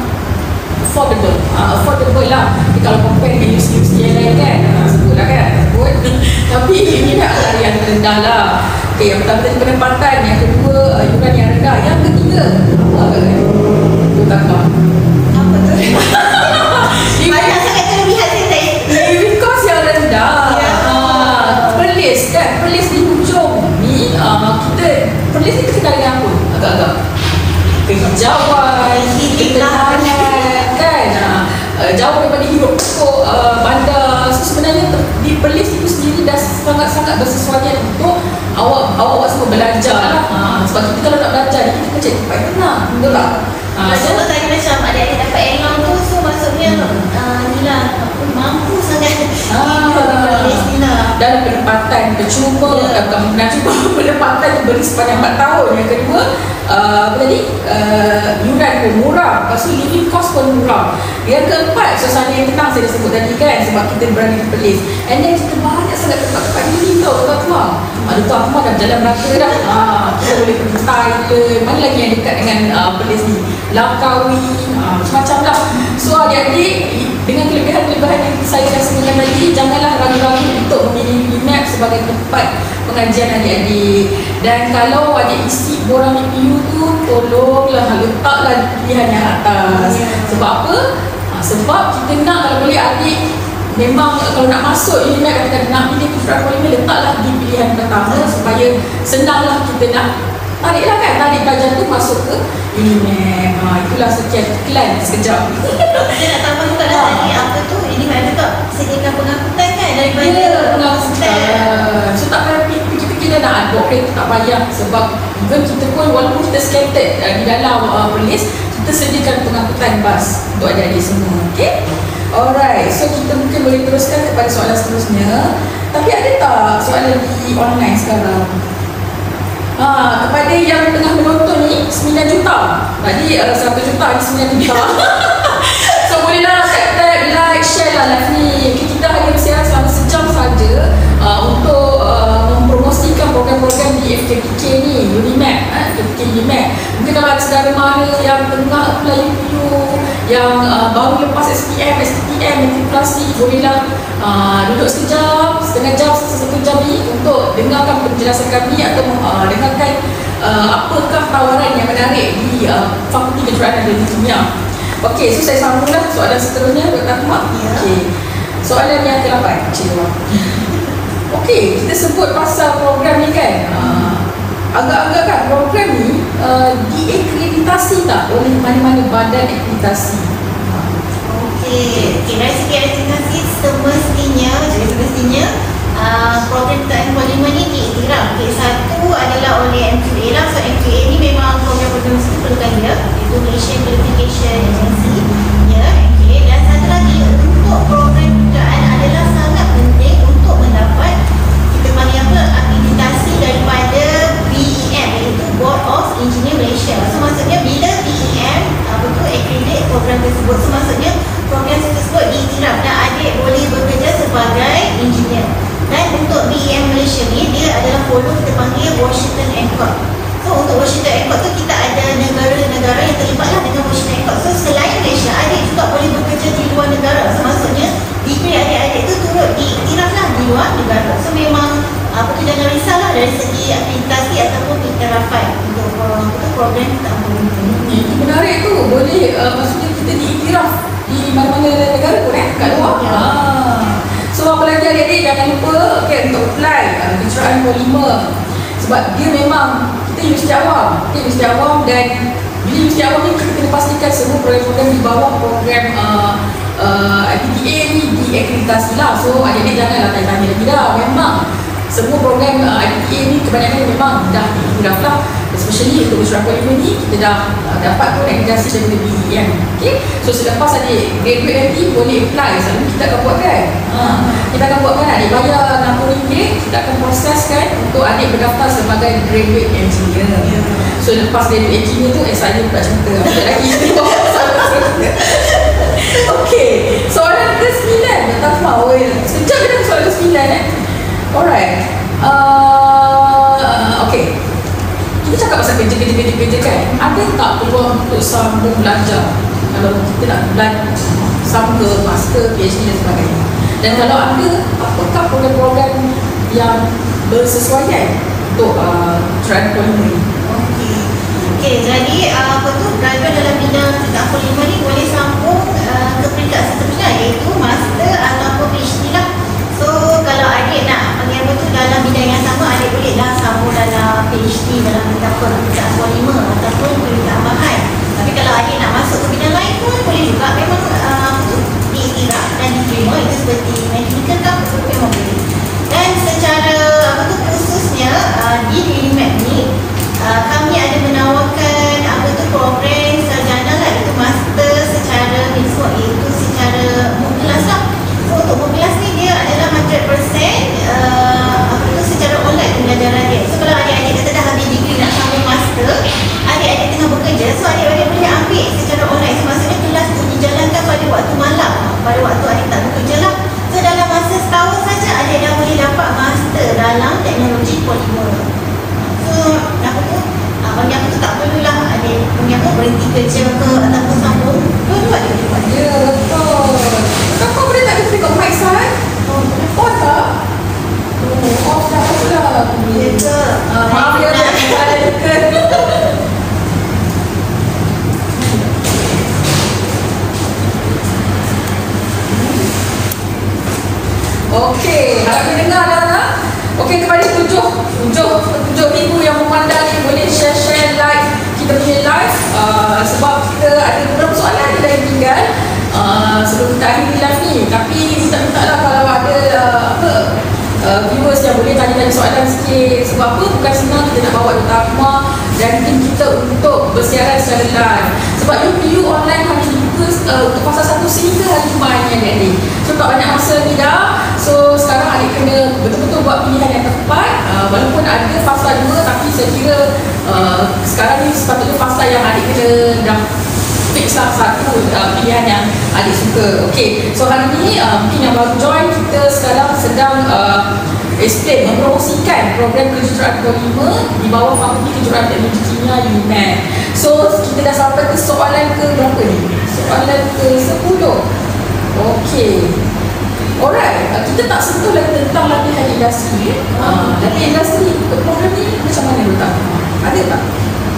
affordable lah. Kalau compare dengan universiti yang lain kan, sebut lah kan, tapi ini adalah yang rendah lah. Okay, yang pertama tadi penempatan, yang kedua yuran yang rendah, yang ketiga apa agaknya? Itu tak tahu apa tu? Banyak sangat kelebihan saya. Living cost yang rendah. Perlis kan, Perlis di hujung ni kita Perlis ni kita dengan apa? Agak-agak kehijauan, ketenangan kan, jauh daripada hidup pokok bandar. So sebenarnya di Perlis itu sendiri dah sangat-sangat bersesuaian untuk awak semua belajar lah. Sebab kita kalau nak belajar kita kerja tempat tenang, betul tak? Contoh tadi macam adik-adik dapat elang tu, so maksudnya ni lah mampu sangat Perlis ni lah. Dan penempatan percuma, bukan pernah cuba penempatan diberi sepanjang 4 tahun. Yang kedua apa tadi, yuran pun murah, lepas tu living cost pun murah. Yang keempat, suasana yang tenang saya dah sebut tadi kan, sebab kita berada di Perlis. And then kita banyak sangat tempat-tempat healing tau tuan-tuan. Dr. Ahmad dah berjalan merata dah. Kita boleh pergi Thailand, mana lagi yang dekat dengan Perlis ni, Langkawi, Macam-macam lah. So adik-adik, dengan kelebihan-kelebihan yang saya dah sebutkan tadi, janganlah ragu-ragu untuk memilih UNIMAP sebagai tempat pengajian adik-adik. Dan kalau adik isi borang UPU tu, tolonglah letaklah pilihan yang atas. Sebab apa? Sebab kita nak kalau boleh adik memang kalau nak masuk UNIMAP, kita nak pilih kejuruan polimer, letaklah di pilihan pertama supaya senanglah kita nak tarik pelajar tu masuk ke UNIMAP. Itulah sekian iklan sekejap. Saya nak tambah juga lah tadi apa tu, UNIMAP juga sediakan pengangkutan kan daripada pengangkutan. So tak payah fikir-fikir dah nak advocate, tak payah. Sebab even kita pun walaupun kita scattered di dalam Perlis, kita sediakan pengangkutan bas untuk adik-adik semua. Okay? Alright, so kita mungkin boleh teruskan kepada soalan seterusnya. Tapi ada tak soalan di online sekarang? Kepada yang tengah menonton ni 9 juta. Tadi 1 juta, ni 9 juta. So bolehlah tap, like, share lah live ni. Kita hanya bersiaran selama sejam saja untuk mempromosikan program-program di FKPK ni, UNIMAP, FKPK UNIMAP. Mungkin kalau ada saudara mara yang tengah apply UPU, yang baru lepas SPM, STM, matrikulasi, bolehlah duduk sekejap, setengah jam, satu jam ni untuk dengarkan penjelasan kami atau dengarkan apakah tawaran yang menarik di Fakulti Kejuruan dan Kimia. Okey, so saya sambunglah soalan seterusnya, Dr. Ahmad. Okey. Soalan yang ke-8. Okey, kita sebut pasal program ni kan. Agak-agak kan program ni diakreditasi tak oleh mana-mana badan akreditasi? Okey, dari segi akreditasi semestinya program kejuruan polimer ni diiktiraf. Okey, satu adalah oleh MQA lah. So MQA ni memang program-program mesti perlukan dia, iaitu Malaysian Qualification Agency ya, MQA. Dan satu lagi untuk program kejuruan adalah sangat penting untuk mendapat kita panggil apa, akreditasi daripada BEM, iaitu Board of Engineer Malaysia. So maksudnya bila BEM accredit program tersebut, so maksudnya program tersebut diiktiraf dan adik boleh bekerja sebagai engineer. Dan untuk BEM Malaysia ni, dia adalah follow kita panggil Washington Accord. So untuk Washington Accord tu kita ada negara-negara yang terlibatlah dengan Washington Accord. So selain Malaysia, adik juga boleh bekerja di luar negara. So maksudnya degree adik-adik tu turut diiktiraf lah di luar negara. So memang jangan risaulah dari segi akreditasi ataupun iktirafan untuk program kita polimer. Itu menarik tu. Boleh maksudnya kita diiktiraf di mana-mana negara pun kat luar. So apa lagi adik-adik, jangan lupa untuk apply kejuruan polimer. Sebab dia memang kita universiti awam, dan bila universiti awam ni kita kena pastikan semua program-program di bawah program IPTA ni diakreditasi lah. So adik-adik janganlah tanya-tanya lagi dah. Memang semua program IPTA ni kebanyakan memang dah diiktiraf lah. Especially untuk kejuruan polimer ni kita dah dapat pun akreditasi daripada BEM. Okay? So selepas adik graduate nanti boleh apply. Selalu kita akan buat kan, kita akan buat kan, adik bayar RM60, kita akan proseskan untuk adik berdaftar sebagai graduate engineer. So lepas graduate engineer tu saya pula cerita ada lagi. Okay, soalan ke-9 tak tahu. Sekejap je dah soalan ke-9 Alright. Okay, kita cakap pasal kerja kan. Ada tak peluang untuk sambung belajar kalau kita nak belajar sambung ke master, PhD dan sebagainya? Dan kalau ada, apakah program-program yang bersesuaian untuk kejuruan polimer ni? Okey, jadi graduate dalam bidang kejuruan polimer ni boleh sambung ke peringkat seterusnya, iaitu master ataupun PhD lah. So kalau adik nak panggil apa tu dalam bidang yang sama, adik boleh dah sambung dalam PhD dalam bidang kejuruan polimer ataupun peringkat bahan. Tapi kalau adik nak masuk ke bidang lain pun boleh juga, memang diiktiraf dan diterima. Itu seperti mechanical kan, memang boleh. Dan secara khususnya di UNIMAP ni kami ada menawarkan program sarjana lah, itu master secara mixed, iaitu secara muklas lah. So untuk muklas ni dia adalah 100% secara online pembelajaran dia. So kalau adik-adik kata dah habis degree nak sambung master, adik-adik tengah bekerja, so adik-adik boleh ambil secara online. So maksudnya kelas tu dijalankan pada waktu malam, pada waktu adik tak bekerja lah. So dalam masa setahun saja adik dah boleh dapat master dalam teknologi polimer. So bagi aku tu tak perlulah adik berhenti kerja ke ataupun sambung off dah pula. Ya ke? Maaf ya, ada dekat. Okey, harap dengar dah. Okey, kepada tujuh ibu yang memandang ni, boleh share like kita punya live, sebab kita ada beberapa soalan yang tinggal sebelum kita akhiri live ni. Tapi minta lah kalau ada viewers yang boleh tanya soalan sikit. Sebab apa? Bukan senang kita nak bawa datang rumah dan tim kita untuk bersiaran secara live. Sebab UPU online hanya dibuka untuk fasa 1 sehingga hari Jumaat ni adik-adik. So tak banyak masa ni dah. So sekarang adik kena betul-betul buat pilihan yang tepat. Walaupun ada fasa 2, tapi saya kira sekarang ni sepatutnya fasa yang adik kena dah fix lah satu pilihan yang adik suka. Okay, so hari ni mungkin yang baru join, kita sekarang sedang explain, mempromosikan program kejuruteraan ke-5 di bawah Fakulti Kejuruteraan Teknologi Kimia UNED. So kita dah sampai ke soalan ke berapa ni? Soalan ke-10. Okay, alright, kita tak sentuh lagi tentang latihan industri. Latihan industri program ni macam mana letak? Ada tak?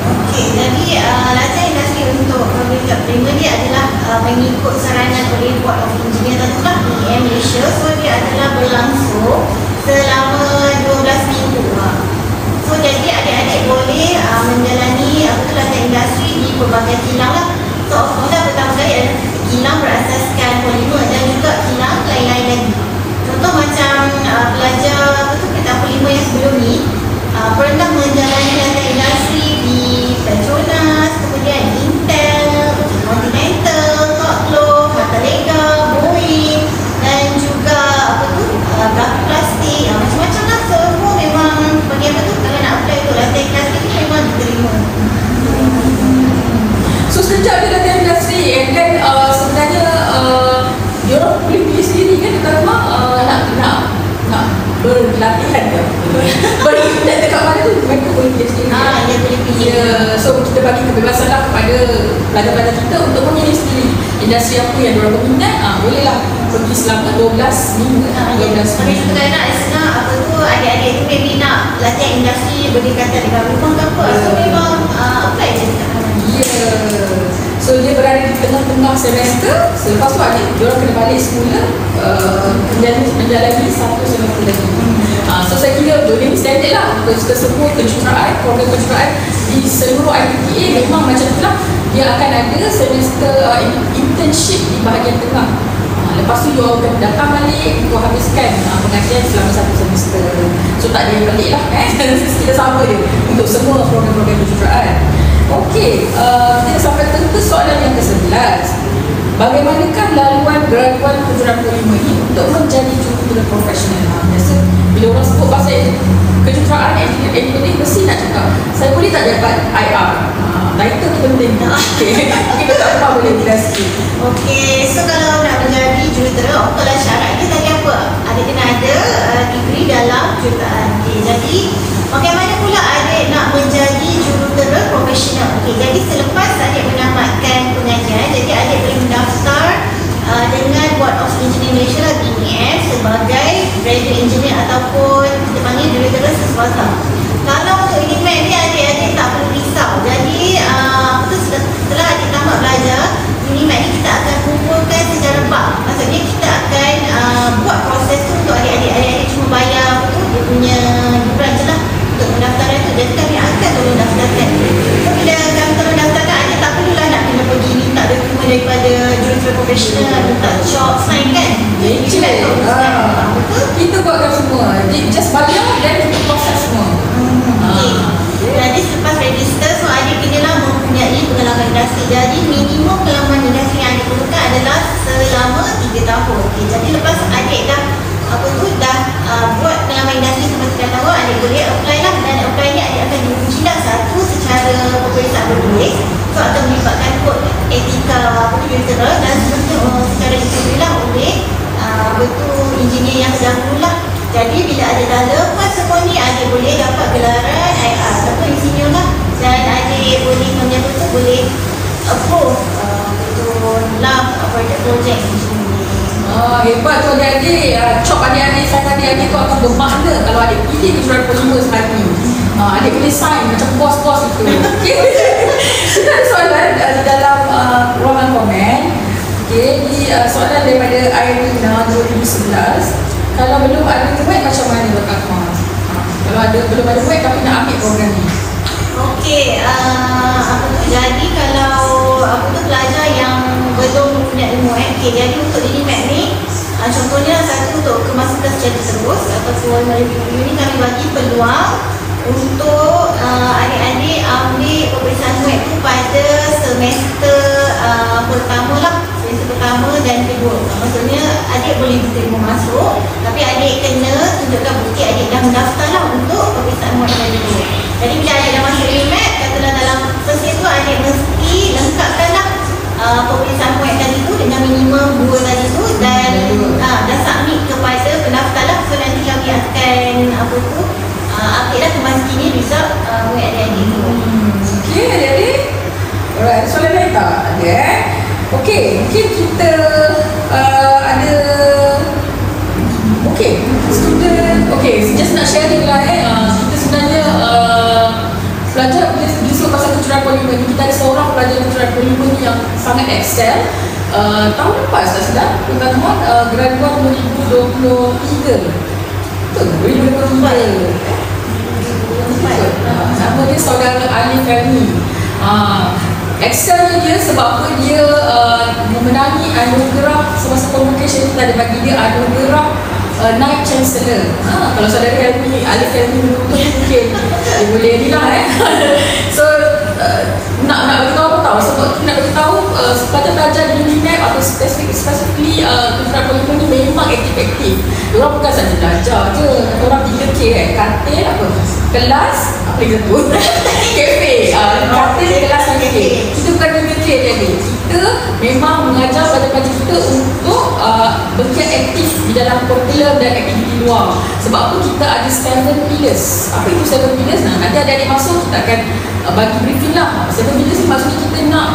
Okey, jadi latihan industri untuk peringkat prima dia adalah mengikut saranan oleh Board of Engineer tentulah BEM Malaysia. So dia adalah berlangsung selama 12 minggu. So jadi adik-adik boleh menjalani latihan industri di pelbagai kilang lah. So of course pertama kali adalah kilang berasaskan polimer dan juga kilang lain-lain lagi. Contoh macam pelajar kereta polimer yang sebelum ni pernah menjalani latihan industri di Petronas, kemudian Intel, Continental, Toklo, Matalega, Boeing dan juga Gapi Plastik, macam-macam lah. Semua memang bagi apa tu, kalau nak apply untuk latihan industri tu memang diterima. So sejak ada latihan industri, and then sebenarnya diorang boleh pilih sendiri kan dekat rumah nak berlatihan ke? Beringat dekat mana tu mereka boleh pilih sendiri. Dia boleh pilih. So kita bagi kebebasan lah kepada pelajar-pelajar kita untuk memilih sendiri industri apa yang diorang berminat. Bolehlah pergi selama 12 minggu. 12 Tapi minggu. juga nak senang apa tu, adik-adik tu maybe nak latihan industri berdekatan dengan rumah ke apa. So memang apply je dekat mana. So dia berada di tengah-tengah semester. Selepas tu adik diorang kena balik semula menjalani satu semester lagi. So saya kira boleh standard lah untuk semua kejuruteraan, program kejuruteraan di seluruh IPTA memang macam tu lah. Dia akan ada semester internship di bahagian tengah. Lepas tu you akan datang balik untuk habiskan pengajian selama satu semester. So tak ada yang pelik lah kita sama je untuk semua program-program kejuruteraan. Okey, kita sampai ke soalan yang ke-11. Bagaimanakah laluan graduan kejuruteraan ke-5 ini untuk menjadi jurutera profesional? Biasa bila orang sebut pasal kejuruteraan engineering mesti nak cakap, saya boleh tak dapat IR? Title tu penting. Okey, kita tak apa boleh jelas sikit. Okey, so kalau nak menjadi jurutera, kalau syarat dia tadi apa? Ada kena ada degree dalam kejuruteraan. Okey, jadi bagaimana pula adik nak menjadi jurutera profesional? Okey, jadi selepas adik menamatkan pengajian, jadi adik boleh mendaftar dengan Board of Engineer Malaysia BEM sebagai graduate engineer ataupun kita panggil jurutera seswasta. Kalau untuk Unimed ni adik-adik tak perlu risau. Jadi setelah adik tamat belajar, Unimed ni kita akan kumpulkan secara bab. Maksudnya kita akan buat proses tu untuk adik-adik. Adik-adik cuma bayar dia punya hiburan je lah untuk pendaftaran tu. Jadi kami akan tolong daftarkan. So bila kami tolong daftarkan, adik tak perlulah nak kena pergi minta dokumen daripada jurutera profesional, minta job sign kan. Kita buatkan semua. Just bayar dan kita proses semua. Jadi selepas register, so adik kenalah mempunyai pengalaman industri. Jadi minimum pengalaman industri yang adik perlukan adalah selama 3 tahun. Okay, jadi lepas adik dah buat pengalaman industri selama 3 tahun, adik boleh apply lah. Dan apply ni adik akan diuji lah satu secara peperiksaan bertulis. So akan melibatkan kod etika jurutera dan secara ditulis lah oleh betul engineer yang terdahulu lah. Jadi bila adik dah lepas semua ni, adik boleh dapat gelaran IR ataupun engineer lah. Dan adik boleh menyebut tu boleh approve betul lah project engineer. Hebat tu adik-adik. Cop adik-adik, sign adik-adik tu akan bermakna kalau adik pilih kejuaraan polimer sehari. Adik boleh sign macam bos-bos itu. Okay. Kita ada soalan di dalam ruangan komen. Okay, ni soalan daripada Irina 2011. Kalau belum ada duit macam mana Kak Kak? Kalau belum ada duit tapi nak ambil program ni. Okey, jadi kalau aku tu pelajar yang belum punya ilmu okay, jadi untuk DigiMap ni contohnya satu untuk kemasukan secara terus ataupun review ni kami bagi peluang untuk adik-adik ambil peperiksaan web tu pada semester pertama lah, semester pertama dan kedua. Maksudnya adik boleh diterima masuk, tapi adik kena tunjukkan bukti adik dah mendaftar lah untuk peperiksaan web yang kedua. Jadi bila adik dah masuk DigiMap, katalah dalam first year tu adik mesti lengkapkan lah peperiksaan web tadi tu dengan minimum 2 tadi tu dan submit kepada pendaftar lah. So nanti kami akan update lah kemasa kini result web adik-adik tu. Okay adik-adik. Alright, soalan lain tak? Ada Okay, mungkin kita ada student. Okay, just nak sharing lah kita sebenarnya pelajar bila pasal kejuaraan polimer ni, kita ada seorang pelajar kejuaraan polimer ni yang sangat excel. Tahun lepas tak silap teman-teman, graduan 2023. Betul ke? 2024. Nama dia saudara Ali Felmi. Excelnya dia sebab apa? Dia memenangi anugerah semasa convocation kita ada bagi dia anugerah Night Chancellor. Kalau saudara Helmi, Alif Helmi mungkin dia boleh ni lah So nak beritahu apa tahu? Sebab nak beritahu pelajar-pelajar di DigiMap atau specifically kejuaraan polimer ni memang aktif-aktif. Diorang bukan saja belajar je. Orang 3K katil apa? Kelas apa yang tu? Kafe. Katil kelas kafe. Kita bukan 3K jadi. Kita memang mengajar pelajar-pelajar kita untuk bergiat aktif di dalam kurikulum dan aktiviti luar. Sebab apa? Kita ada 7 pillars. Apa itu 7 pillars? Nanti adik-adik masuk kita akan bagi briefing lah. 7 pillars ni maksudnya kita nak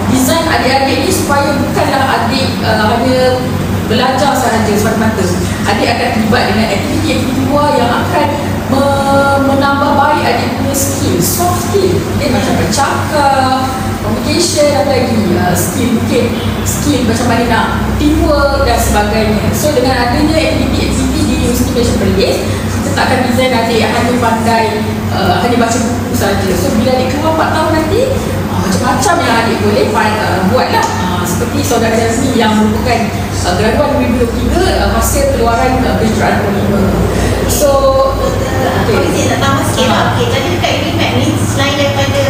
design adik-adik ni supaya bukanlah adik hanya belajar sahaja semata-mata. Adik akan terlibat dengan aktiviti-aktiviti luar yang akan menambah baik adik punya skill, soft skill. Macam bercakap, communication, apa lagi skill, mungkin skill macam mana nak teamwork dan sebagainya. So dengan adanya aktiviti-aktiviti di Universiti Malaysia Perlis, kita tak akan design adik yang hanya pandai hanya baca buku saja. So bila adik keluar 4 tahun nanti, macam-macam yang adik boleh buat lah. Seperti saudara Jasmine yang merupakan graduan 2023 hasil keluaran kejuaraan polimer. So Saya nak tambah sikit lah. Jadi dekat DigiMap ni selain daripada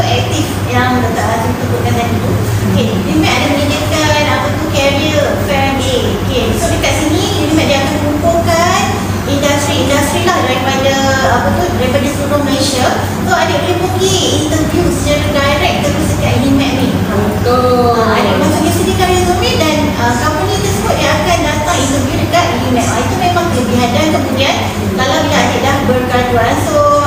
aktif yang letak sebutkan tadi tu, DigiMap ada menyediakan career fair day. So dekat sini DigiMap dia akan kumpulkan industri lah daripada daripada seluruh Malaysia. So adik boleh pergi interview secara direct terus dekat DigiMap ni. Adik masuknya sediakan resume dan company tersebut dia akan datang interview dekat DigiMap. Itu memang kelebihan. Dan kemudian kalau bila adik dah bergraduan, so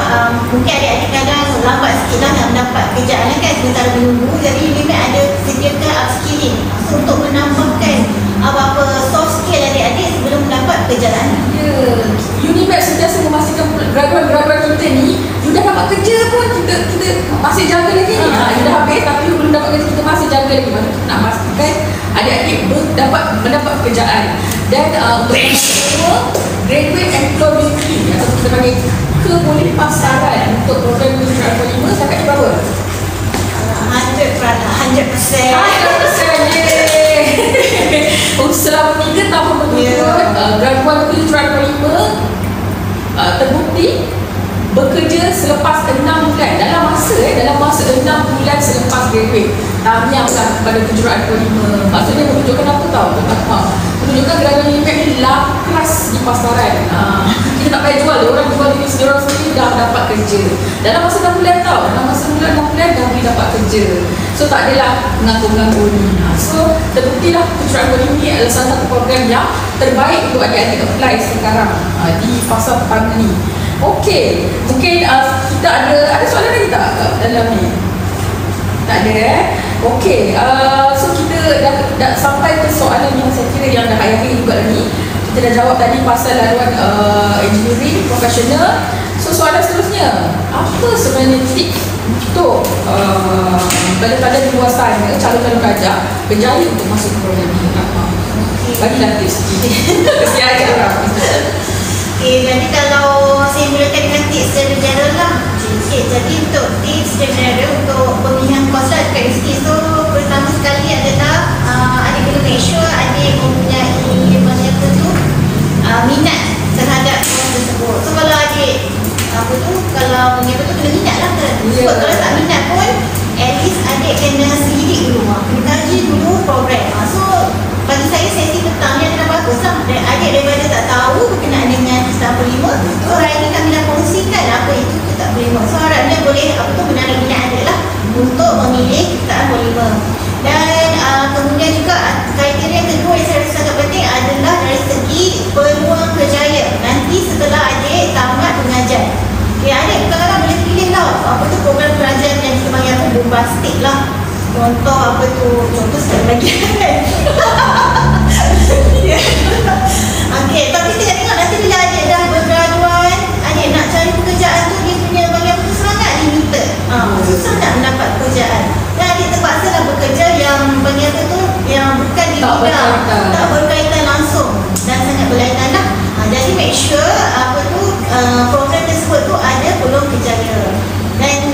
mungkin adik-adik kadang lambat sikit lah nak mendapat kerjaan kan, sementara menunggu. Jadi DigiMap ada sediakan upskilling untuk menambahkan apa-apa soft skill adik-adik sebelum mendapat kerjaan. UniMap sentiasa memastikan graduan-graduan kita ni, you dah dapat kerja pun kita masih jaga lagi ni. You dah habis tapi you belum dapat kerja, kita masih jaga lagi. Maksudnya nak pastikan adik-adik mendapat pekerjaan. Dan untuk semua graduate employability atau kita panggil kebolehpasaran untuk program kejuaraan polimer setakat berapa? 100%. Selama 3 tahun berturut-turut graduan kejuaraan polimer terbukti bekerja selepas 6 bulan dalam masa 6 bulan selepas graduate. Tahniahlah kepada kejuaraan polimer. Maksudnya menunjukkan apa tahu? Menunjukkan graduan DigiMap ni lapas di pasaran. Kita tak payah jual, orang jual diri sendiri sendiri dah dapat kerja. Dalam masa 6 bulan tau, dalam masa 6 bulan dah boleh dapat kerja. So tak adalah mengaku-mengaku ni. So terbuktilah kejuaraan polimer ni adalah salah satu program yang terbaik untuk adik-adik apply sekarang di fasa pertama ni. Okey, mungkin kita ada soalan lagi tak dalam ni? Tak ada Okey, so kita dah sampai ke soalan yang saya kira yang dah akhir juga ni. Kita dah jawab tadi pasal laluan engineering profesional. So soalan seterusnya, apa sebenarnya tips untuk pada luasan calon-calon pelajar berjaya untuk masuk ke program ini? Bagilah tips sikit. Kesian agak orang. Jadi kalau saya mulakan dengan tips secara general lah. Jadi untuk tips general untuk pemilihan kos lah dekat UST tu, pertama sekali adalah adik kena make sure adik mempunyai minat terhadap kos tersebut. So kalau adik kalau kena minat lah kan. Sebab kalau tak minat pun at least adik kena selidik dulu, kena kaji dulu program. So bagi saya sesi petang ni adalah bagus lah. Dan adik daripada tak tahu berkenaan dengan Kisah 45, so hari ni kami dah kongsikan apa itu Kisah 45. So harapnya boleh menarik minat adik lah untuk memilih Kisah 45. Dan kemudian juga kriteria kedua yang saya rasa sangat penting adalah dari segi peluang kerjaya nanti setelah adik tamat pengajian. Adik kadang-kadang boleh pilih lah program pengajian yang kita panggil bombastik lah. Contoh sekali lagi. Okey, tapi kita tengok nanti bila adik dah bergraduan, adik nak cari pekerjaan tu dia punya sangat limited. Susah nak mendapat pekerjaan. Dan adik terpaksa lah bekerja yang yang bukan di bidang, tak berkaitan langsung dan sangat berlainan lah. Jadi make sure program tersebut tu ada peluang kerjaya. Dan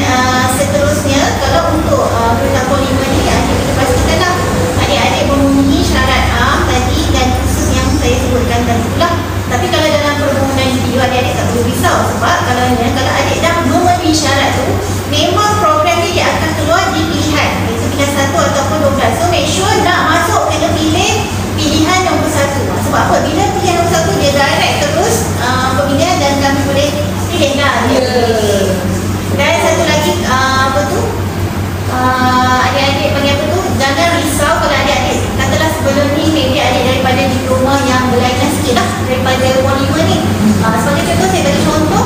seterusnya kalau untuk program 45 ni adik kita pastikan lah adik-adik memenuhi syarat tadi dan khusus yang saya sebutkan tadi pula. Tapi kalau dalam permohonan UPU adik-adik tak perlu risau sebab kalau adik dah memenuhi syarat tu memang program ni dia akan keluar di pilihan. Itu pilihan 1 ataupun 12. So make sure nak masuk kena pilih pilihan nombor 1. Sebab apa? Bila pilihan nombor 1 dia direct terus pemilihan dan kami boleh pilih lah. Dan satu lagi adik-adik panggil jangan risau kalau adik-adik katalah sebelum ni maybe adik daripada diploma yang berlainan sikit lah daripada Pol 5 ni. Sebagai contoh, saya bagi contoh,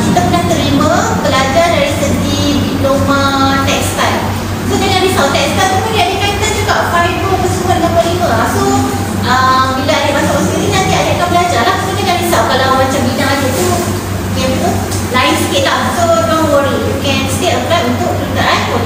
kita pernah terima pelajar dari segi diploma tekstil. So jangan risau, tekstil tu pun dia ada kaitan juga fiber apa semua dengan Pol 5. So bila adik masuk sini nanti adik akan belajar lah. So jangan risau kalau macam bidang adik tu lain sikit lah. So don't worry, you can still apply untuk pekerjaan Pol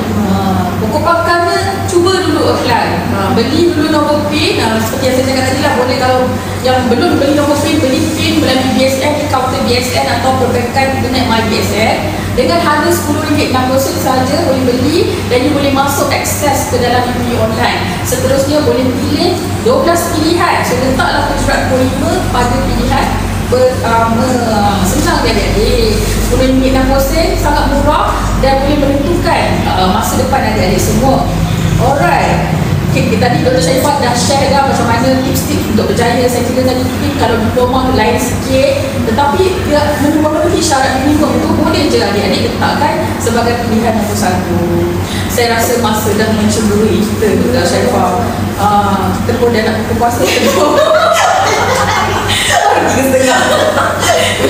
5. Pokok pakarnya cuba dulu apply. Beli dulu nombor PIN. Seperti yang saya cakap tadi lah, boleh kalau yang belum beli nombor PIN, beli PIN melalui BSN di kaunter BSN atau perbankan internet MyBSN dengan harga RM10.60 sahaja boleh beli dan you boleh masuk akses ke dalam UPU online. Seterusnya boleh pilih 12 pilihan. So letaklah kejuruteraan Pol 5 pada pilihan pertama. Senang adik-adik, RM10.60 sangat murah dan boleh menentukan masa depan adik-adik semua. Alright. Okay, tadi Dr. Syaifah dah share dah macam mana tips-tips untuk berjaya. Saya kira tadi kalau diploma lain sikit, tetapi dia memenuhi syarat minimum tu boleh je adik-adik letakkan sebagai pilihan nombor 1. Saya rasa masa dah mencemburui kita Dr. Syaifah. Kita pun dah nak buka puasa tu. 3.30.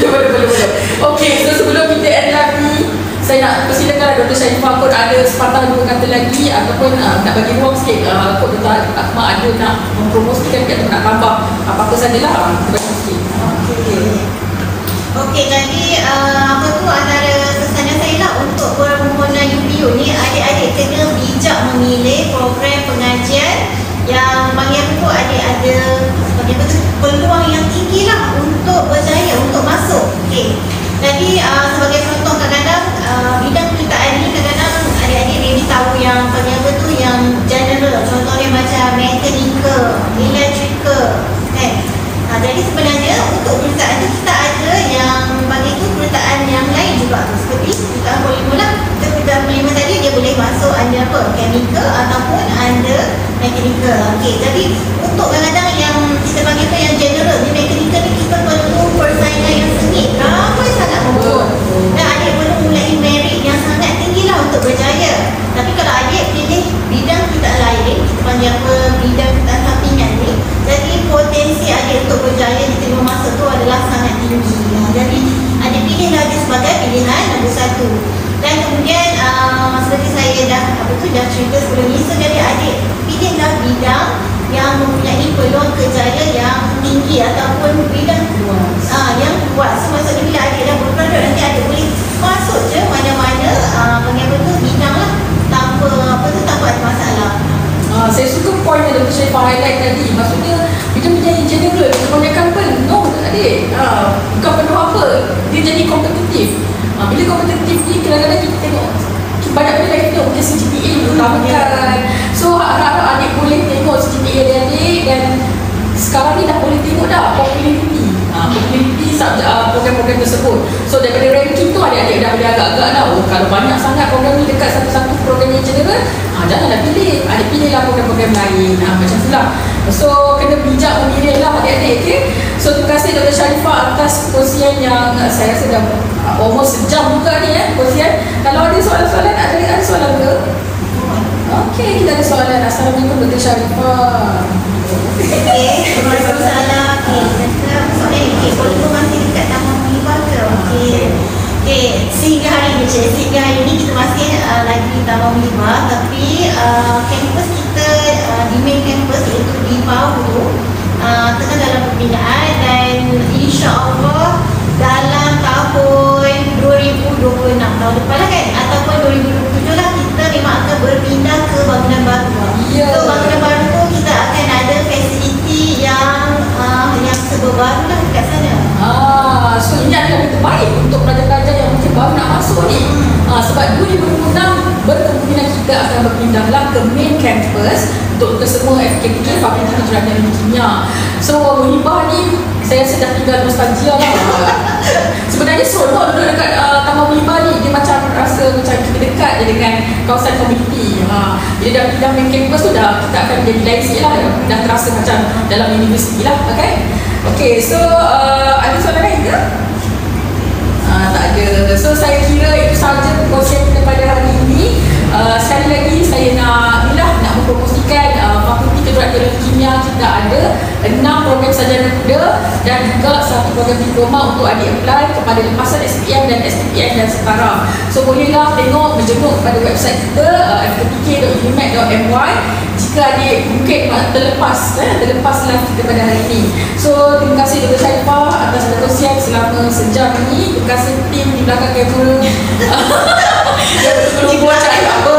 Boleh. Okay, so sebelum kita end lagi, saya nak persilakan Dr. Syaifah kot ada sepatah dua kata lagi ataupun nak bagi ruang sikit kot Dr. Akmal ada nak mempromosikan atau nak tambah apa-apa sajalah. Terima kasih. Okey, jadi antara kesannya saya lah untuk permohonan UPU ni, adik-adik kena bijak memilih program pengajian yang panggil adik ada peluang yang tinggi lah untuk berjaya, untuk masuk. Okey. Jadi sebagai contoh, kadang-kadang bidang pekerjaan ni kadang-kadang adik-adik maybe tahu yang yang general, contohnya macam mechanical, electrical kan. Jadi sebenarnya untuk pekerjaan ni kita ada yang bagi tu pekerjaan yang lain juga tu, seperti pekerjaan Pol 5 lah. Pekerjaan Pol 5 tadi dia boleh masuk under apa? Chemical ataupun under mechanical. Okey, jadi untuk kadang-kadang yang kita panggil yang general ni, mechanical ni kita perlu persaingan yang sengit, ramai sangat membuat. Dan adik perlu mulai merit yang sangat tinggi lah untuk berjaya. Tapi kalau adik pilih bidang pekerjaan lain, kita panggil apa? Bidang pekerjaan sampingan ni, jadi potensi adik untuk berjaya diterima masuk tu adalah sangat tinggi. Jadi adik pilihlah dia sebagai pilihan nombor 1. Dan kemudian seperti saya dah cerita sebelum ni, so jadi adik pilihlah bidang yang mempunyai peluang kerjaya yang tinggi ataupun bidang yang kuat. So maksudnya bila adik dah berproduk, nanti adik boleh masuk je mana-mana bidang lah, tanpa ada masalah. Saya suka point yang Dr. Sharifah highlight tadi. Maksudnya bidang-bidang yang general kebanyakan penuh adik. Bukan penuh apa, dia jadi kompetitif. Bila kompetitif ni kadang-kadang kita tengok banyak benda lagi tu, mungkin CGPA diutamakan. So harap-harap adik boleh tengok CGPA adik, dan sekarang ni dah boleh tengok dah populariti program-program tersebut. So daripada ranking tu adik-adik dah boleh agak-agak dah, kalau banyak sangat program ni dekat satu-satu program yang general, janganlah pilih, adik pilihlah program-program lain, macam tu lah. So kena bijak memilih lah adik-adik, okay? So terima kasih Dr. Sharifah atas perkongsian yang saya rasa dah almost sejam juga ni perkongsian. Kalau ada soalan-soalan, ada soalan ke? Okay, kita ada soalan. Assalamualaikum Dr. Sharifah. Okay, Waalaikumsalam. Okay, boleh masih dekat Taman Muhibah ke? Okay, sehingga hari ini kita masih lagi di Taman Muhibah, tapi kampus kita di main campus iaitu di Pahu tengah dalam pembinaan, dan insya-Allah dalam tahun 2026 tahun depan lah kan, ataupun 2027 lah, kita memang akan berpindah ke bangunan baru. So bangunan baru tu kita akan ada fasiliti yang serba baru lah dekat sana. So ini adalah yang terbaik untuk pelajar-pelajar yang mungkin baru nak masuk ni. Sebab 2026 berkemungkinan kita akan berpindah lah ke main campus untuk semua FKTK, Fakulti Kejuruteraan Teknologi Kimia. So Muhibah ni saya rasa dah tinggal nostalgia lah. Sebenarnya seronok duduk dekat Taman Muhibah ni, dia macam rasa macam kita dekat je dengan kawasan komuniti. Bila dah pindah main campus tu dah kita akan jadi lain sikit lah, dah terasa macam dalam universiti lah. Okay, so ada soalan lain ke? Tak ada. So saya kira itu sahaja perkongsian kita pada hari ini. Sekali lagi saya nak mempromosikan Fakulti Kejuruteraan Teknologi Kimia. Kita ada 6 program sarjana muda dan juga 1 program diploma untuk adik apply kepada lepasan SPM dan SPM dan setara. So bolehlah tengok, menjenguk pada website kita ftk.unimed.my jika adik mungkin terlepas live kita pada hari ini. So terima kasih Dr. Sharifah atas perkongsian selama sejam ini. Terima kasih tim di belakang kamera yang betul-betul buat cari apa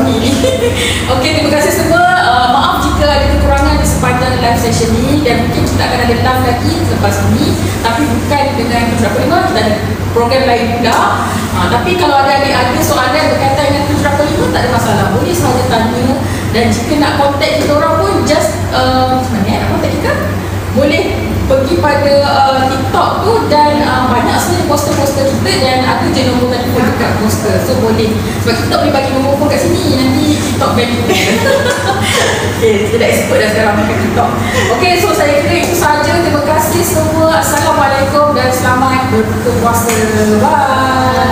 ni. Okey, terima kasih semua. Maaf jika ada kekurangan di sepanjang live session ni, dan mungkin kita akan ada live lagi selepas ini, tapi bukan dengan Kejuruteraan 5, kita ada program lain juga. Tapi kalau ada soalan berkaitan dengan Kejuruteraan 5, tak ada masalah, boleh sahaja tanya. Dan jika nak contact kita orang pun, just macam mana nak contact kita? Boleh pergi pada TikTok tu, dan banyak sebenarnya poster-poster kita, dan ada je nombor telefon dekat poster. So boleh, sebab kita tak boleh bagi nombor phone kat sini, nanti TikTok ban kita. Okay, kita dah expert dah sekarang pakai TikTok. Okay, so saya kira itu sahaja. Terima kasih semua. Assalamualaikum dan selamat berpuasa. Bye.